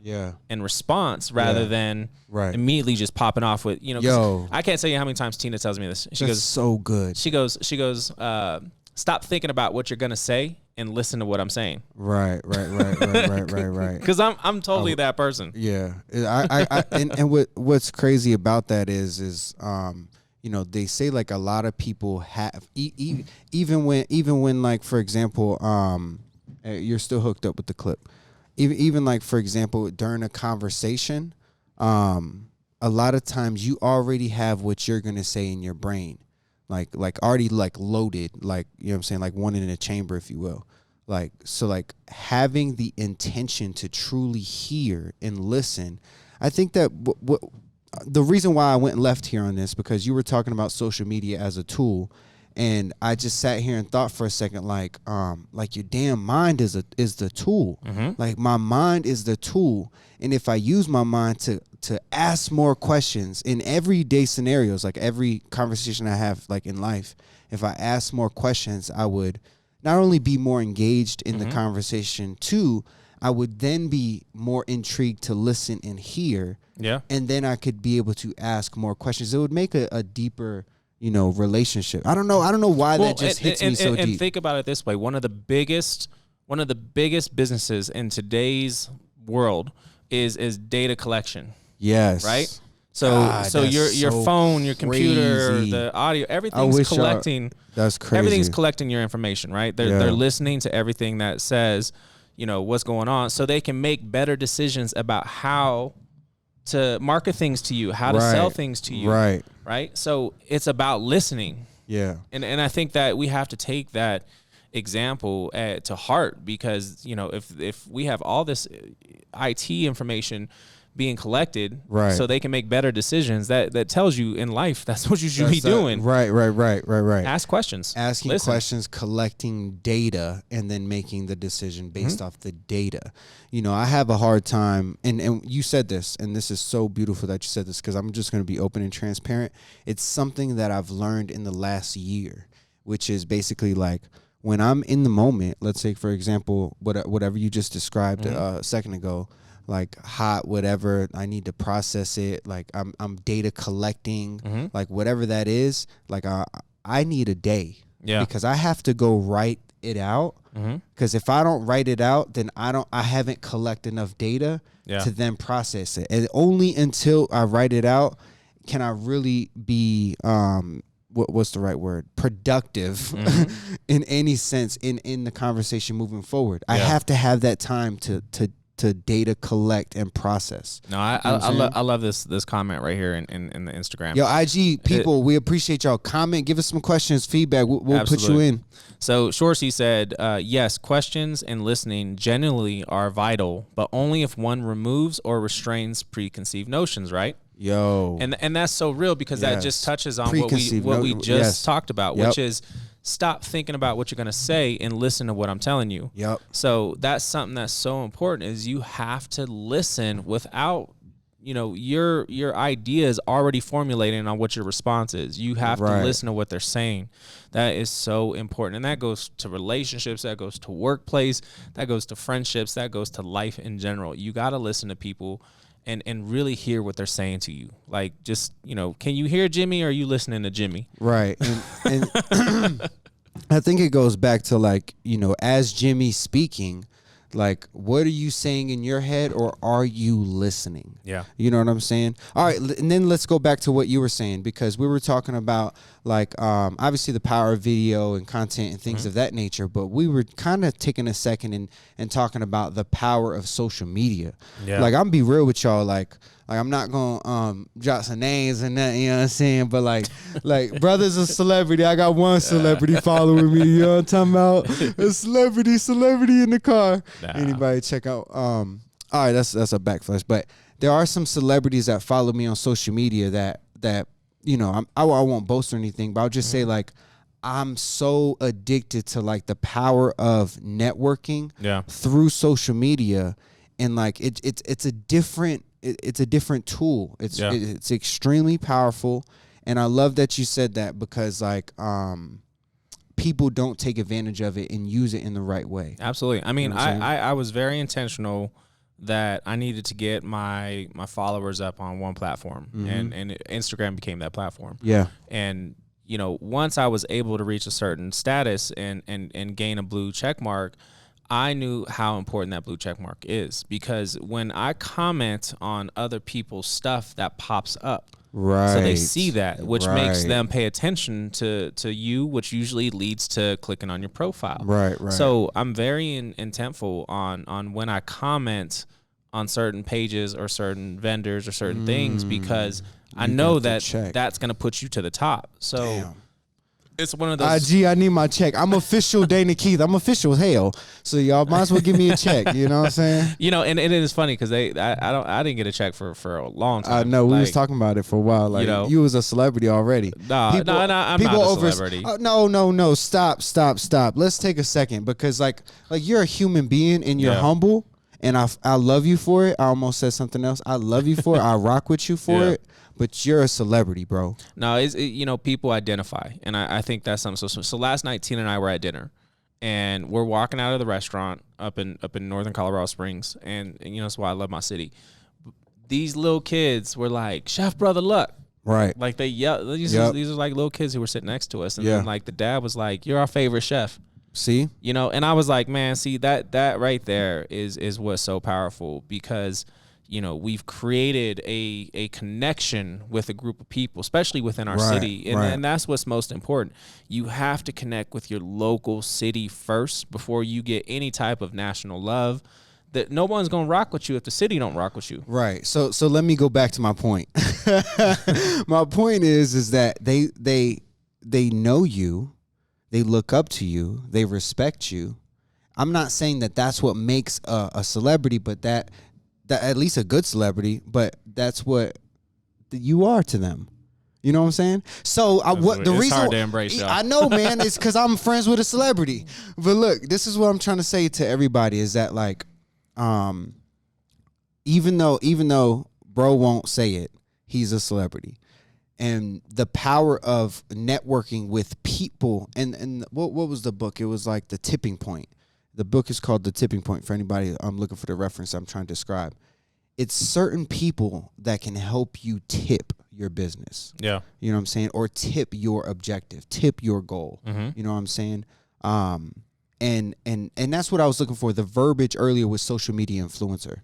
and response rather than immediately just popping off with, you know, 'cause I can't tell you how many times Tina tells me this. She goes, so good. She goes, stop thinking about what you're going to say and listen to what I'm saying. Right. Because I'm totally that person. Yeah. And what's crazy about that is you know, they say, like, a lot of people have, even when, like, for example, you're still hooked up with the clip. Even like, for example, during a conversation, a lot of times you already have what you're going to say in your brain. Like already, like, loaded, like, you know what I'm saying? Like, one in a chamber, if you will. Like, so, like, having the intention to truly hear and listen. I think that the reason why I went left here on this, because you were talking about social media as a tool, and I just sat here and thought for a second, like your damn mind is the tool. Like, my mind is the tool, and if I use my mind to ask more questions in everyday scenarios, like every conversation I have, like, in life, if I ask more questions, I would not only be more engaged in the conversation, too, I would then be more intrigued to listen and hear. Yeah. And then I could be able to ask more questions. It would make a deeper, you know, relationship. I don't know why that just hits me so deep. And think about it this way. One of the biggest businesses in today's world is data collection. Yes. Right? So your phone, your computer, the audio, everything's collecting. That's crazy. Everything's collecting your information, right? They're listening to everything that says, you know, what's going on, so they can make better decisions about how to market things to you, how to sell things to you. Right. So it's about listening. Yeah. And I think that we have to take that example to heart, because, you know, if we have all this IT information being collected, so they can make better decisions, that tells you in life that's what you should be doing. Right. Ask questions. Asking questions, collecting data, and then making the decision based off the data. You know, I have a hard time, and you said this, and this is so beautiful that you said this, because I'm just going to be open and transparent. It's something that I've learned in the last year, which is basically, like, when I'm in the moment, let's say, for example, whatever you just described a second ago, like hot, whatever, I need to process it. Like, I'm data collecting, like, whatever that is. Like, I need a day, because I have to go write it out. Because if I don't write it out, then I haven't collected enough data to then process it. And only until I write it out can I really be what's the right word? Productive in any sense in the conversation moving forward. I have to have that time to data collect and process. No, I love this comment right here in the Instagram. Yo, IG people, we appreciate y'all. Comment, give us some questions, feedback. We'll put you in. So Shorsey said, yes, questions and listening generally are vital, but only if one removes or restrains preconceived notions, right? Yo. And that's so real, because that just touches on what we just talked about, which is stop thinking about what you're going to say and listen to what I'm telling you. Yep. So that's something that's so important, is you have to listen without, your idea is already formulating on what your response is. You have to listen to what they're saying. That is so important. And that goes to relationships, that goes to workplace, that goes to friendships, that goes to life in general. You got to listen to people and really hear what they're saying to you. Like, just, can you hear Jimmy, or are you listening to Jimmy? Right. And I think it goes back to, like, as Jimmy speaking, like, what are you saying in your head, or are you listening? Yeah. You know what I'm saying? All right, and then let's go back to what you were saying, because we were talking about, like, obviously the power of video and content and things of that nature, but we were kind of taking a second and talking about the power of social media. Yeah. Like, I'm be real with y'all, like I'm not gonna drop some names and nothing, you know what I'm saying? But like brother's a celebrity. I got one celebrity following me, you know what I'm talking about? A celebrity in the car. Nah. Anybody check out all right, that's a backflash. But there are some celebrities that follow me on social media that I won't boast or anything, but I'll just say, like, I'm so addicted to, like, the power of networking through social media, and, like, it's a different tool. It's extremely powerful, and I love that you said that, because, like, people don't take advantage of it and use it in the right way. Absolutely. I mean, I was very intentional that I needed to get my followers up on one platform, and Instagram became that platform. Yeah. And once I was able to reach a certain status and gain a blue check mark, I knew how important that blue check mark is, because when I comment on other people's stuff, that pops up. Right. So they see that, which makes them pay attention to you, which usually leads to clicking on your profile. Right. So I'm very intentful on when I comment on certain pages or certain vendors or certain things, because I know that's going to put you to the top. So damn. It's one of those. IG, I need my check. I'm official Dana Keith. I'm official as hell. So y'all might as well give me a check. You know what I'm saying? And it is funny, because I didn't get a check for a long time. I know, we was talking about it for a while. Like, you was a celebrity already. No, I'm not a celebrity. No. Stop. Let's take a second, because like you're a human being and you're humble, and I love you for it. I almost said something else. I love you for it. I rock with you for it. But you're a celebrity, bro. No, people identify, and I think that's something. So last night, Tina and I were at dinner, and we're walking out of the restaurant up in northern Colorado Springs, and that's why I love my city. These little kids were like, "Chef Brother Luck," right? Like they yell. These are like little kids who were sitting next to us, and then, like, the dad was like, "You're our favorite chef." See, and I was like, man, see that right there is what's so powerful, because we've created a connection with a group of people, especially within our city. And that's what's most important. You have to connect with your local city first before you get any type of national love. That no one's going to rock with you if the city don't rock with you. Right. So let me go back to my point. My point is that they know you, they look up to you, they respect you. I'm not saying that that's what makes a celebrity, but that at least a good celebrity, but that's what you are to them. You know what I'm saying? So the reason hard to embrace, y'all. I know, man, it's because I'm friends with a celebrity. But look, this is what I'm trying to say to everybody, is that, like, even though bro won't say it, he's a celebrity. And the power of networking with people, and what was the book? It was like The Tipping Point. The book is called The Tipping Point, for anybody I'm looking for the reference I'm trying to describe. It's certain people that can help you tip your business. Yeah. You know what I'm saying? Or tip your objective, tip your goal. Mm-hmm. You know what I'm saying? And that's what I was looking for. The verbiage earlier was social media influencer.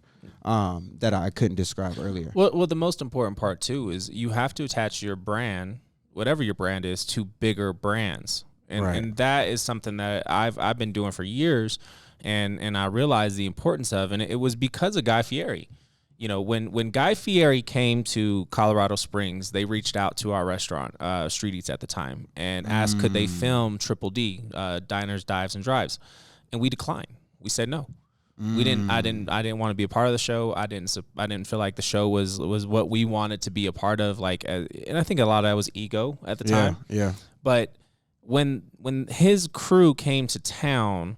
That I couldn't describe earlier. Well, the most important part too is you have to attach your brand, whatever your brand is, to bigger brands. And that is something that I've been doing for years, and I realized the importance of, and it was because of Guy Fieri. When Guy Fieri came to Colorado Springs, they reached out to our restaurant, Street Eats at the time, and asked could they film Triple D, Diners, Dives, and Drives, and we declined. We said no. We didn't. I didn't want to be a part of the show. I didn't feel like the show was what we wanted to be a part of. Like, and I think a lot of that was ego at the time. Yeah. But when his crew came to town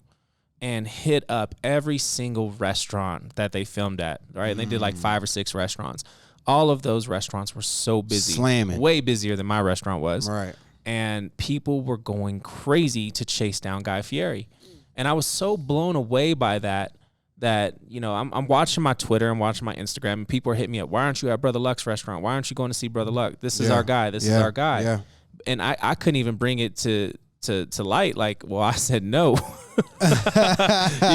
and hit up every single restaurant that they filmed at, right? And they did like 5 or 6 restaurants. all of those restaurants were so busy, slamming, way busier than my restaurant was. Right. And people were going crazy to chase down Guy Fieri. And I was so blown away by that, you know, I'm watching my Twitter, I'm watching my Instagram, and people are hitting me up. Why aren't you at Brother Luck's restaurant? Why aren't you going to see Brother Luck? This is our guy. This is our guy. Yeah. And I couldn't even bring it to light. Like, well, I said no. You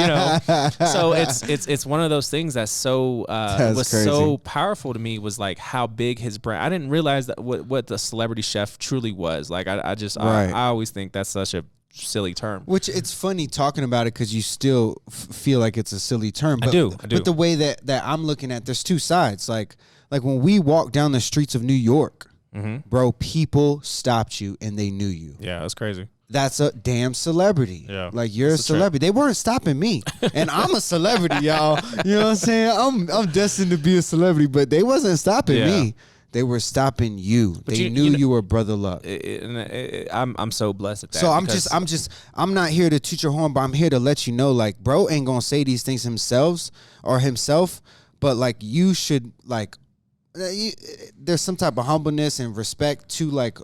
know, so it's one of those things that's so was crazy. So powerful to me, was like how big his brand. I didn't realize that what the celebrity chef truly was. Like I always think that's such a silly term. Which it's funny talking about it because you still feel like it's a silly term. But, I do. But the way that I'm looking at, there's two sides. Like when we walk down the streets of New York, bro, people stopped you and they knew you. Yeah, that's crazy. That's a damn celebrity. Yeah. Like you're a celebrity. They weren't stopping me. And I'm a celebrity, y'all. You know what I'm saying? I'm destined to be a celebrity, but they wasn't stopping me. They were stopping you. But they knew you were Brother Luck. I'm so blessed at that. So I'm not here to toot your horn, but I'm here to let you know, like, bro ain't gonna say these things himself, but like you should there's some type of humbleness and respect to like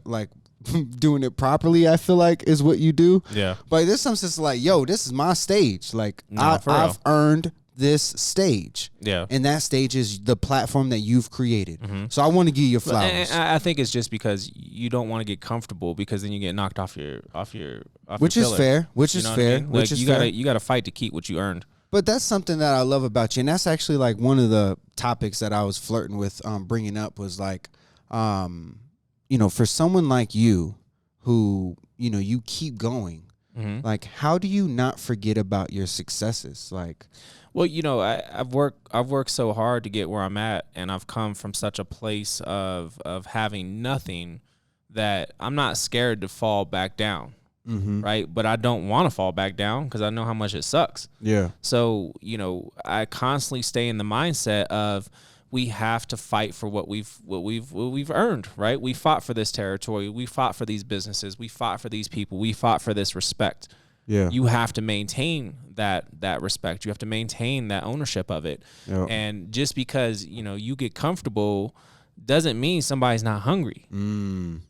doing it properly, I feel like, is what you do. Yeah. But there's some sense like, yo, this is my stage. Like I've earned this stage. Yeah. And that stage is the platform that you've created. So I want to give you flowers. And I think it's just because you don't want to get comfortable, because then you get knocked off your which is fair. Which is fair. Which is fair. You gotta fight to keep what you earned. But that's something that I love about you, and that's actually like one of the topics that I was flirting with bringing up was like, you know, for someone like you who, you know, you keep going, like how do you not forget about your successes? Like, well, you know, I've worked so hard to get where I'm at, and I've come from such a place of having nothing that I'm not scared to fall back down. Right. But I don't want to fall back down because I know how much it sucks. Yeah. So, you know, I constantly stay in the mindset of we have to fight for what we've earned. Right. We fought for this territory. We fought for these businesses. We fought for these people. We fought for this respect. Yeah. You have to maintain that respect. You have to maintain that ownership of it. Yep. And just because, you know, you get comfortable doesn't mean somebody's not hungry.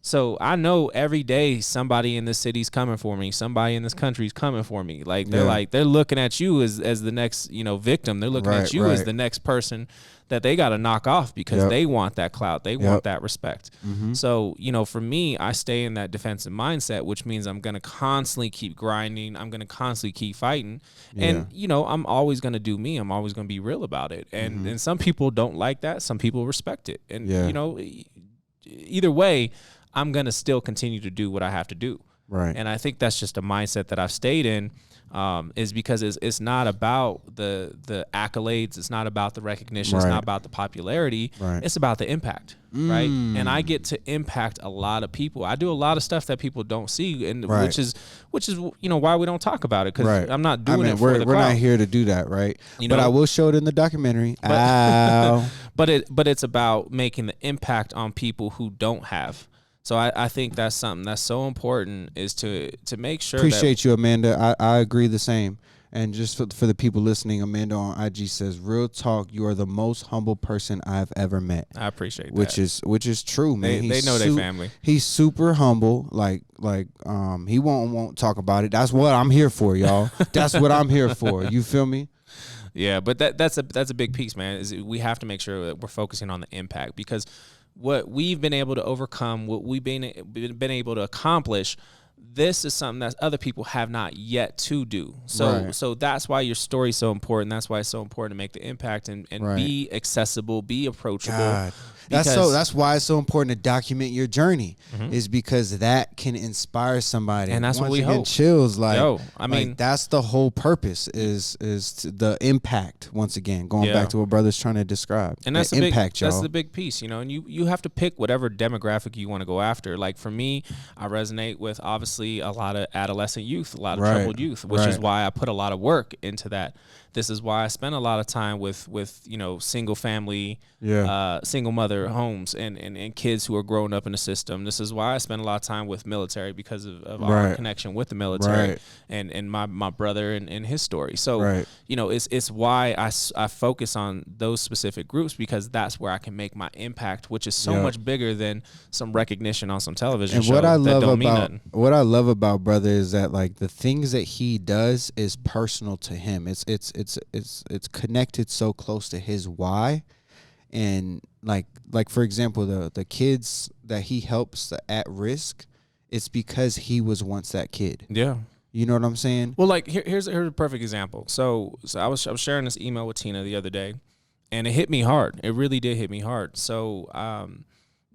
So I know every day somebody in this city's coming for me. Somebody in this country's coming for me. Like they're looking at you as the next, you know, victim. They're looking at you as the next person that they got to knock off because they want that clout. They want that respect. So, you know, for me, I stay in that defensive mindset, which means I'm going to constantly keep grinding. I'm going to constantly keep fighting. And, you know, I'm always going to do me. I'm always going to be real about it. And some people don't like that. Some people respect it. And, you know, either way, I'm going to still continue to do what I have to do. Right. And I think that's just a mindset that I've stayed in. Is because it's not about the accolades, it's not about the recognition, it's not about the popularity, it's about the impact, right? And I get to impact a lot of people. I do a lot of stuff that people don't see, and which is you know why we don't talk about it, because I'm not doing it for the crowd. We're not here to do that, right? You know? But I will show it in the documentary. But it's about making the impact on people who don't have. So I think that's something that's so important, is to make sure. Appreciate you, Amanda. I agree the same. And just for the people listening, Amanda on IG says, "Real talk, you are the most humble person I've ever met." I appreciate that. Which is true, man. They know their family. He's super humble. Like he won't talk about it. That's what I'm here for, y'all. That's what I'm here for. You feel me? Yeah, but that's a big piece, man. Is we have to make sure that we're focusing on the impact, because what we've been able to overcome, what we've been able to accomplish, this is something that other people have not yet to do. So that's why your story is so important. That's why it's so important to make the impact and be accessible, be approachable. God. That's why it's so important to document your journey, is because that can inspire somebody. And that's what we hope. Chills, I mean, that's the whole purpose is the impact. Once again, going back to what brother's trying to describe, and that's the impact, y'all. That's the big piece, you know. And you have to pick whatever demographic you want to go after. Like for me, I resonate with obviously a lot of adolescent youth, a lot of troubled youth, which is why I put a lot of work into that This is why I spent a lot of time with single family, single mother homes and kids who are growing up in the system. This is why I spend a lot of time with military because of our connection with the military and my brother and his story. So, it's why I focus on those specific groups, because that's where I can make my impact, which is so much bigger than some recognition on some television show that don't mean nothing. What I love about brother is that like the things that he does is personal to him. It's connected so close to his why, and like for example, the kids that he helps at risk, it's because he was once that kid. Yeah. You know what I'm saying? Well, like here's a perfect example. So I was sharing this email with Tina the other day, and it hit me hard. It really did hit me hard. So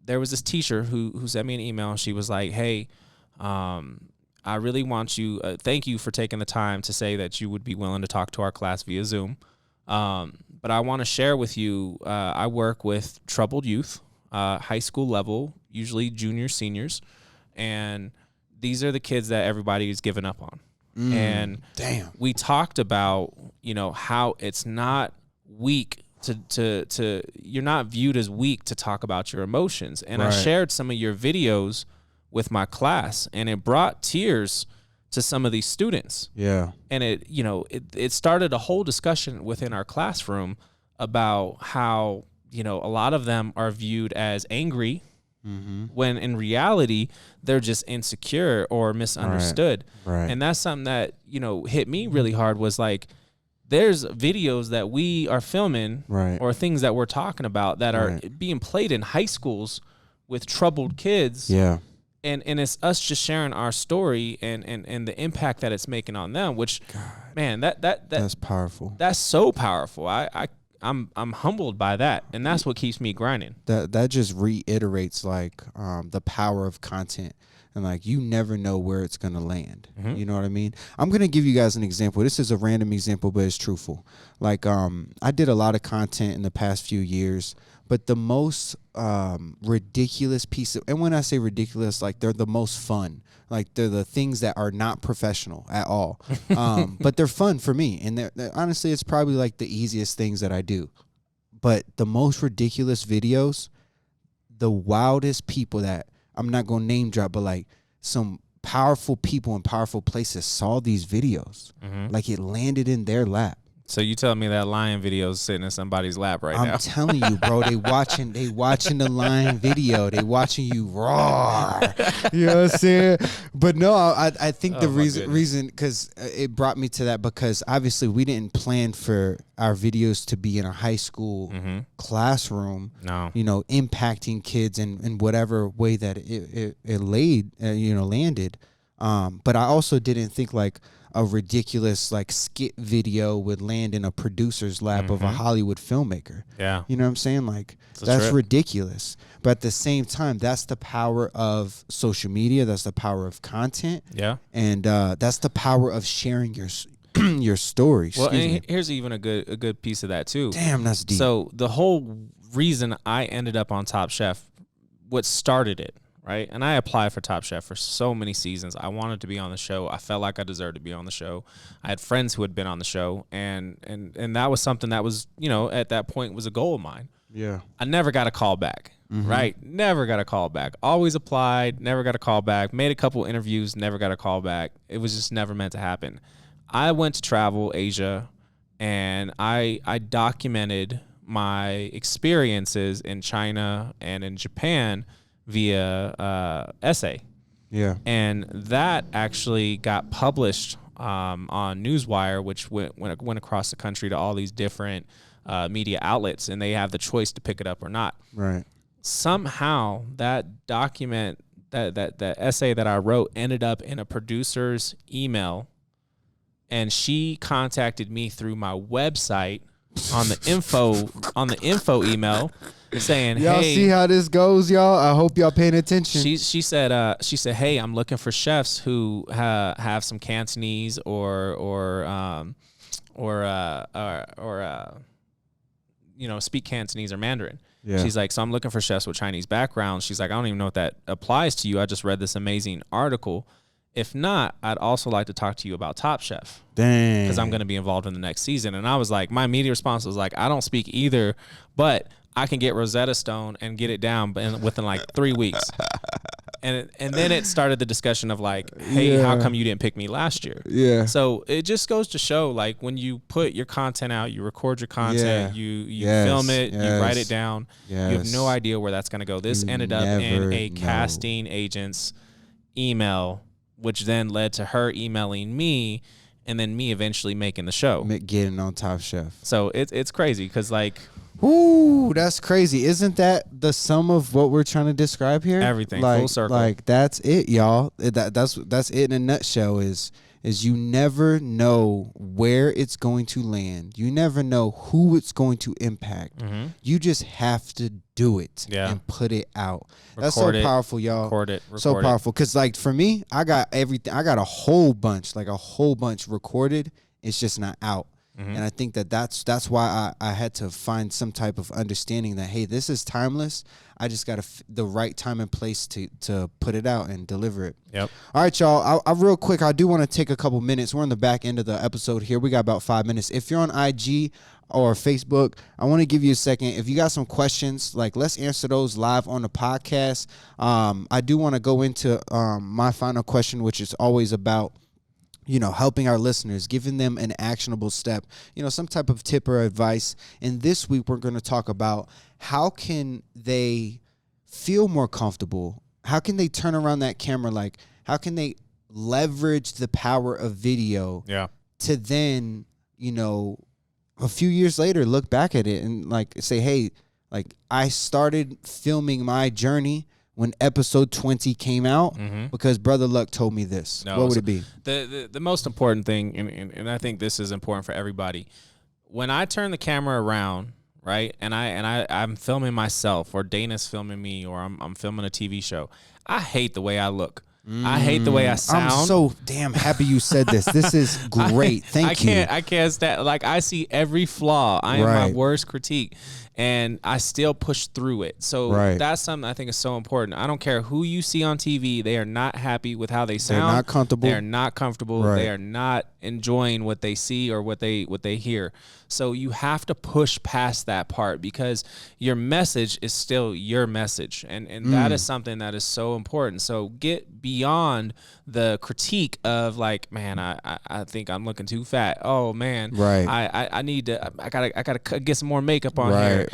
there was this teacher who sent me an email. She was like, "Hey, I really want you. Thank you for taking the time to say that you would be willing to talk to our class via Zoom. But I want to share with you. I work with troubled youth, high school level, usually juniors, seniors, and these are the kids that everybody is giving up on. And we talked about how it's not weak to you're not viewed as weak to talk about your emotions. And I shared some of your videos with my class, and it brought tears to some of these students. Yeah. And it started a whole discussion within our classroom about how, a lot of them are viewed as angry when in reality they're just insecure or misunderstood. Right. And that's something that, hit me really hard, was like, there's videos that we are filming or things that we're talking about that are being played in high schools with troubled kids. Yeah. And it's us just sharing our story and the impact that it's making on them, which, man, that's powerful. That's so powerful. I'm humbled by that, and that's what keeps me grinding. That just reiterates like the power of content, and like you never know where it's gonna land. You know what I mean? I'm gonna give you guys an example. This is a random example, but it's truthful. Like I did a lot of content in the past few years, but the most ridiculous piece of, and when I say ridiculous, like they're the most fun. Like they're the things that are not professional at all, but they're fun for me. And they're honestly, it's probably like the easiest things that I do. But the most ridiculous videos, the wildest people that I'm not gonna name drop, but like some powerful people in powerful places saw these videos. Like it landed in their lap. So you telling me that lion video is sitting in somebody's lap now? I'm telling you, bro. They watching the lion video. They watching you roar. You know what I'm saying? But no, I think the reason because it brought me to that, because obviously we didn't plan for our videos to be in a high school classroom. No, impacting kids in whatever way that it landed. But I also didn't think like a ridiculous like skit video would land in a producer's lap of a Hollywood filmmaker. Yeah. You know what I'm saying? Like that's ridiculous. But at the same time, that's the power of social media. That's the power of content. Yeah. And that's the power of sharing your story. Well, and here's even a good piece of that too. Damn, that's deep. So the whole reason I ended up on Top Chef, what started it, right? And I applied for Top Chef for so many seasons. I wanted to be on the show. I felt like I deserved to be on the show. I had friends who had been on the show, and that was something that was, at that point was a goal of mine. Yeah. I never got a call back, right? Never got a call back. Always applied, never got a call back. Made a couple interviews, never got a call back. It was just never meant to happen. I went to travel Asia, and I documented my experiences in China and in Japan via essay. Yeah. And that actually got published on Newswire, which went across the country to all these different media outlets, and they have the choice to pick it up or not. Right. Somehow that document, that essay that I wrote, ended up in a producer's email, and she contacted me through my website on the info email, saying, "Hey, y'all see how this goes, y'all. I hope y'all paying attention." She said, "Hey, I'm looking for chefs who have some Cantonese or speak Cantonese or Mandarin." Yeah. She's like, "So I'm looking for chefs with Chinese backgrounds." She's like, "I don't even know if that applies to you. I just read this amazing article." If not, I'd also like to talk to you about Top Chef. Dang. Because I'm going to be involved in the next season. And I was like, my immediate response was like, I don't speak either, but I can get Rosetta Stone and get it down within like 3 weeks. And then it started the discussion of like, hey, how come you didn't pick me last year? Yeah. So it just goes to show, like, when you put your content out, you record your content, you film it, you write it down. You have no idea where that's going to go. This ended up in a casting agent's email, which then led to her emailing me, and then me eventually making the show, getting on Top Chef. So it's crazy because like. Ooh, that's crazy. Isn't that the sum of what we're trying to describe here? Everything, like, full circle. Like, that's it, y'all. That's it in a nutshell is you never know where it's going to land. You never know who it's going to impact. Mm-hmm. You just have to do it and put it out. That's so powerful, y'all. Record it. So powerful. Because, like, for me, I got everything. I got a whole bunch recorded. It's just not out. Mm-hmm. And I think that's why I had to find some type of understanding that, hey, this is timeless. I just got the right time and place to put it out and deliver it. Yep. All right, y'all. I real quick, I do want to take a couple minutes. We're on the back end of the episode here. We got about 5 minutes. If you're on IG or Facebook, I want to give you a second. If you got some questions, like, let's answer those live on the podcast. I do want to go into my final question, which is always about, helping our listeners, giving them an actionable step, some type of tip or advice. And this week, we're going to talk about how can they feel more comfortable? How can they turn around that camera? Like, how can they leverage the power of video to then, a few years later, look back at it and, like, say, hey, like, I started filming my journey when episode 20 came out because Brother Luck told me this. What would it be? The most important thing, and I think this is important for everybody, when I turn the camera around, right, and I'm filming myself, or Dana's filming me, or I'm filming a TV show, I hate the way I look. I hate the way I sound. I'm so damn happy you said this. This is great. Thank you. I can't stand, like, I see every flaw. I am my worst critique. And I still push through it. So that's something I think is so important. I don't care who you see on TV. They are not happy with how they sound. They're not comfortable. They're not comfortable. They are not enjoying what they see or what they hear. So you have to push past that part because your message is still your message. And that is something that is so important. So get beyond the critique of, like, man, I think I'm looking too fat. Oh man. I need to, I gotta get some more makeup on here.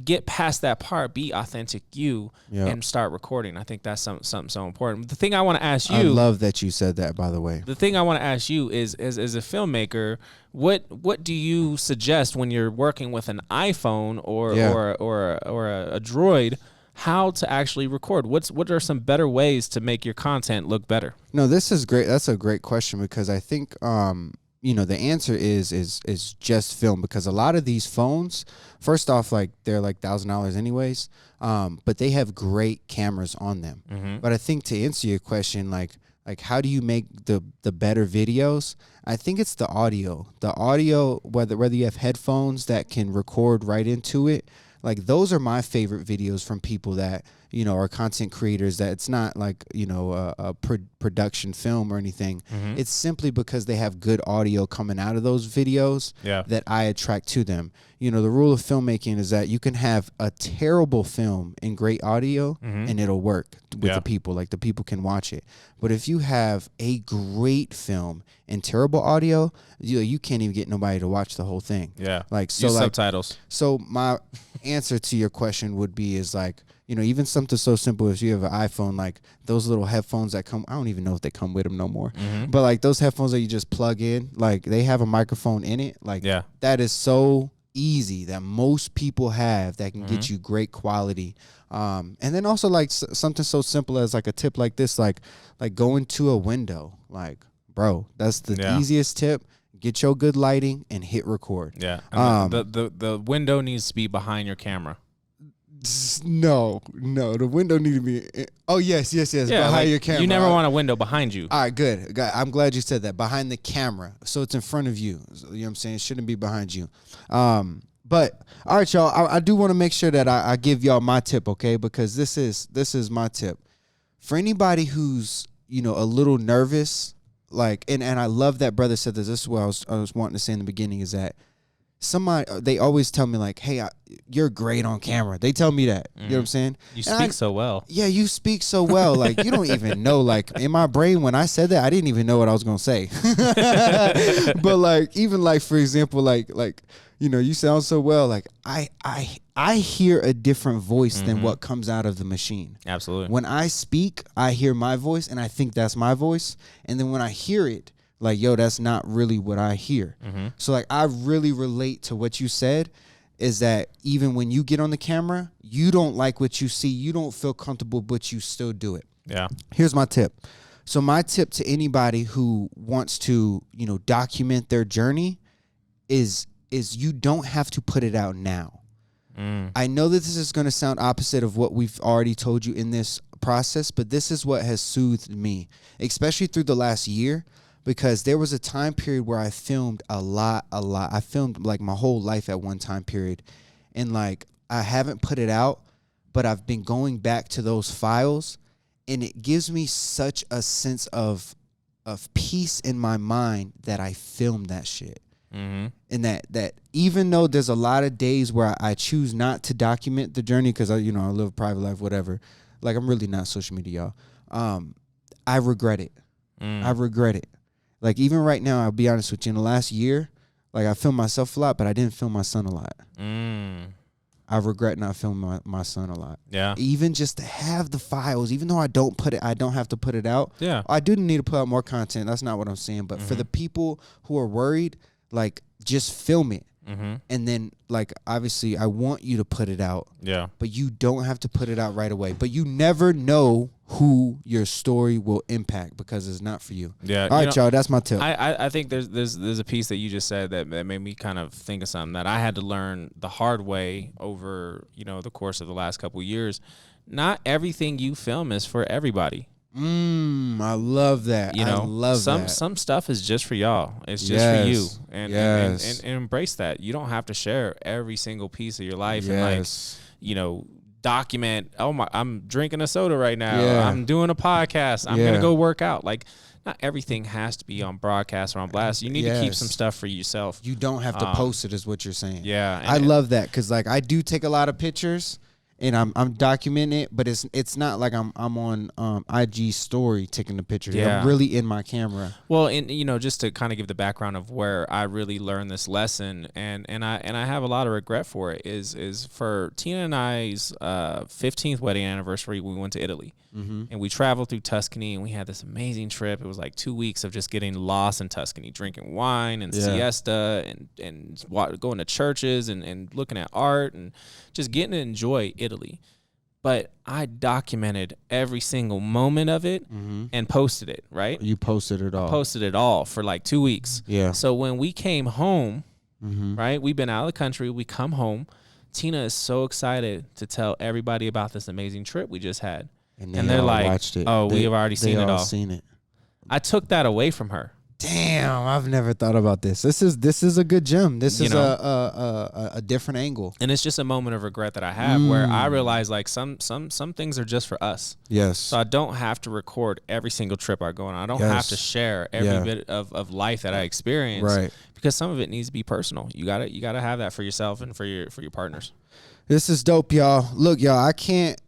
Get past that part, be authentic you, and start recording. I think that's something so important. The thing I want to ask you, I love that you said that, by the way. The thing I want to ask you is, as a filmmaker, what do you suggest when you're working with an iPhone or a Droid, how to actually record? What are some better ways to make your content look better? No, this is great. That's a great question because I think the answer is just film, because a lot of these phones, first off, like, they're like $1,000 anyways, but they have great cameras on them. But I think to answer your question, like how do you make the better videos? I think it's the audio. The audio, whether you have headphones that can record right into it, like, those are my favorite videos from people that, are content creators, that it's not like, a production film or anything. It's simply because they have good audio coming out of those videos that I attract to them. The rule of filmmaking is that you can have a terrible film and great audio and it'll work with the people. Like, the people can watch it. But if you have a great film and terrible audio, you can't even get nobody to watch the whole thing. Like, so, use like, subtitles. So my answer to your question would be is, like, even something so simple as you have an iPhone, like those little headphones that come, I don't even know if they come with them no more, but like those headphones that you just plug in, like, they have a microphone in it. Like, that is so easy that most people have that can get you great quality. And then also, like, something so simple as, like, a tip like this, like going to a window, like, bro, that's the easiest tip. Get your good lighting and hit record. The window needs to be behind your camera. No, the window need to be. Oh, yes, behind your camera. You never want a window behind you. All right, good. I'm glad you said that. Behind the camera, so it's in front of you. You know what I'm saying? It shouldn't be behind you. But all right, y'all. I do want to make sure that I give y'all my tip, okay? Because this is my tip for anybody who's a little nervous. Like, and I love that brother said this. This is what I was wanting to say in the beginning is that they always tell me like, hey, you're great on camera. They tell me that. You know what I'm saying? You speak so well. Yeah, you speak so well. Like, you don't even know. Like, in my brain, when I said that, I didn't even know what I was going to say. But, like, even, like, for example, like you sound so well. Like, I hear a different voice than what comes out of the machine. Absolutely. When I speak, I hear my voice, and I think that's my voice. And then when I hear it, like, yo, that's not really what I hear. So, like, I really relate to what you said is that even when you get on the camera, you don't like what you see. You don't feel comfortable, but you still do it. Yeah. Here's my tip. So my tip to anybody who wants to, document their journey is you don't have to put it out now. I know that this is going to sound opposite of what we've already told you in this process, but this is what has soothed me, especially through the last year. Because there was a time period where I filmed a lot. I filmed like my whole life at one time period. And like, I haven't put it out, but I've been going back to those files. And it gives me such a sense of peace in my mind that I filmed that shit. And that even though there's a lot of days where I choose not to document the journey because I live a private life, whatever. Like, I'm really not social media, y'all. I regret it. I regret it. Like, even right now, I'll be honest with you, in the last year, like, I filmed myself a lot, but I didn't film my son a lot. I regret not filming my son a lot. Yeah. Even just to have the files, even though I don't have to put it out. Yeah. I do need to put out more content. That's not what I'm saying. But for the people who are worried, like, just film it. And then, like, obviously, I want you to put it out. Yeah. But you don't have to put it out right away. But you never know who your story will impact because it's not for you. Yeah. All right, y'all. That's my tip. I think there's a piece that you just said that made me kind of think of something that I had to learn the hard way over, the course of the last couple of years. Not everything you film is for everybody. I love that. I love that. Some stuff is just for y'all. It's just for you, and embrace that. You don't have to share every single piece of your life and like, document. Oh I'm drinking a soda right now. Yeah. I'm doing a podcast. I'm gonna go work out. Like, not everything has to be on broadcast or on blast. You need to keep some stuff for yourself. You don't have to post it, is what you're saying. Yeah, I love that because like I do take a lot of pictures. And I'm documenting it, but it's not like I'm on IG story taking the pictures. Yeah. I'm really in my camera. Well, and just to kind of give the background of where I really learned this lesson, and I have a lot of regret for it, is for Tina and I's 15th wedding anniversary. We went to Italy, and we traveled through Tuscany, and we had this amazing trip. It was like 2 weeks of just getting lost in Tuscany, drinking wine and siesta, and going to churches and looking at art and just getting to enjoy Italy. But I documented every single moment of it and posted it, right? You posted it all. Posted it all for like 2 weeks. Yeah. So when we came home, right, we've been out of the country, we come home, Tina is so excited to tell everybody about this amazing trip we just had. And they're like, watched it. Oh, we have already seen it all. Seen it. I took that away from her. Damn, I've never thought about this. This is a good gem. This is a different angle. And it's just a moment of regret that I have where I realize like some things are just for us. Yes. So I don't have to record every single trip I go on. I don't have to share every bit of life that I experience. Right. Because some of it needs to be personal. You gotta have that for yourself and for your partners. This is dope, y'all. Look, y'all, I can't,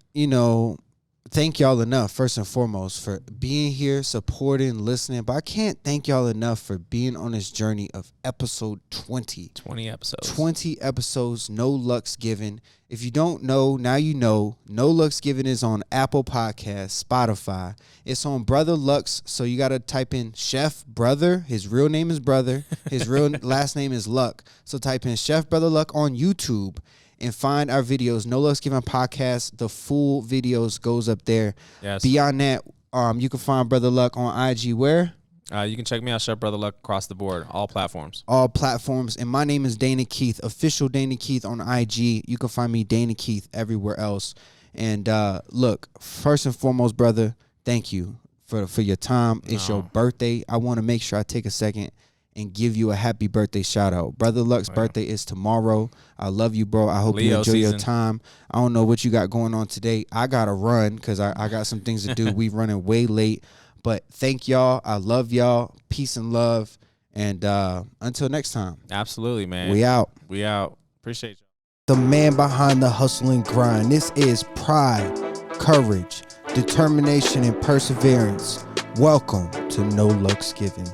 thank y'all enough, first and foremost, for being here, supporting, listening. But I can't thank y'all enough for being on this journey of episode 20. 20 episodes. 20 episodes, No Luck's Given. If you don't know, now you know. No Luck's Given is on Apple Podcasts, Spotify. It's on Brother Lux, so you got to type in Chef Brother. His real name is Brother. His real last name is Luck. So type in Chef Brother Luck on YouTube and find our videos. No Luck's Given podcast. The full videos goes up there. Yes. Beyond that, you can find Brother Luck on IG where? You can check me out, Chef Brother Luck, across the board, all platforms. All platforms. And my name is Dana Keith, official Dana Keith on IG. You can find me Dana Keith everywhere else. And look, first and foremost, brother, thank you for your time. It's your birthday. I want to make sure I take a second and give you a happy birthday shout out. Brother Luck's birthday is tomorrow. I love you, bro. I hope you enjoy your time. I don't know what you got going on today. I got to run because I got some things to do. We running way late. But thank y'all. I love y'all. Peace and love. And until next time. Absolutely, man. We out. We out. Appreciate you. The man behind the hustle and grind. This is pride, courage, determination, and perseverance. Welcome to No Luck's Given.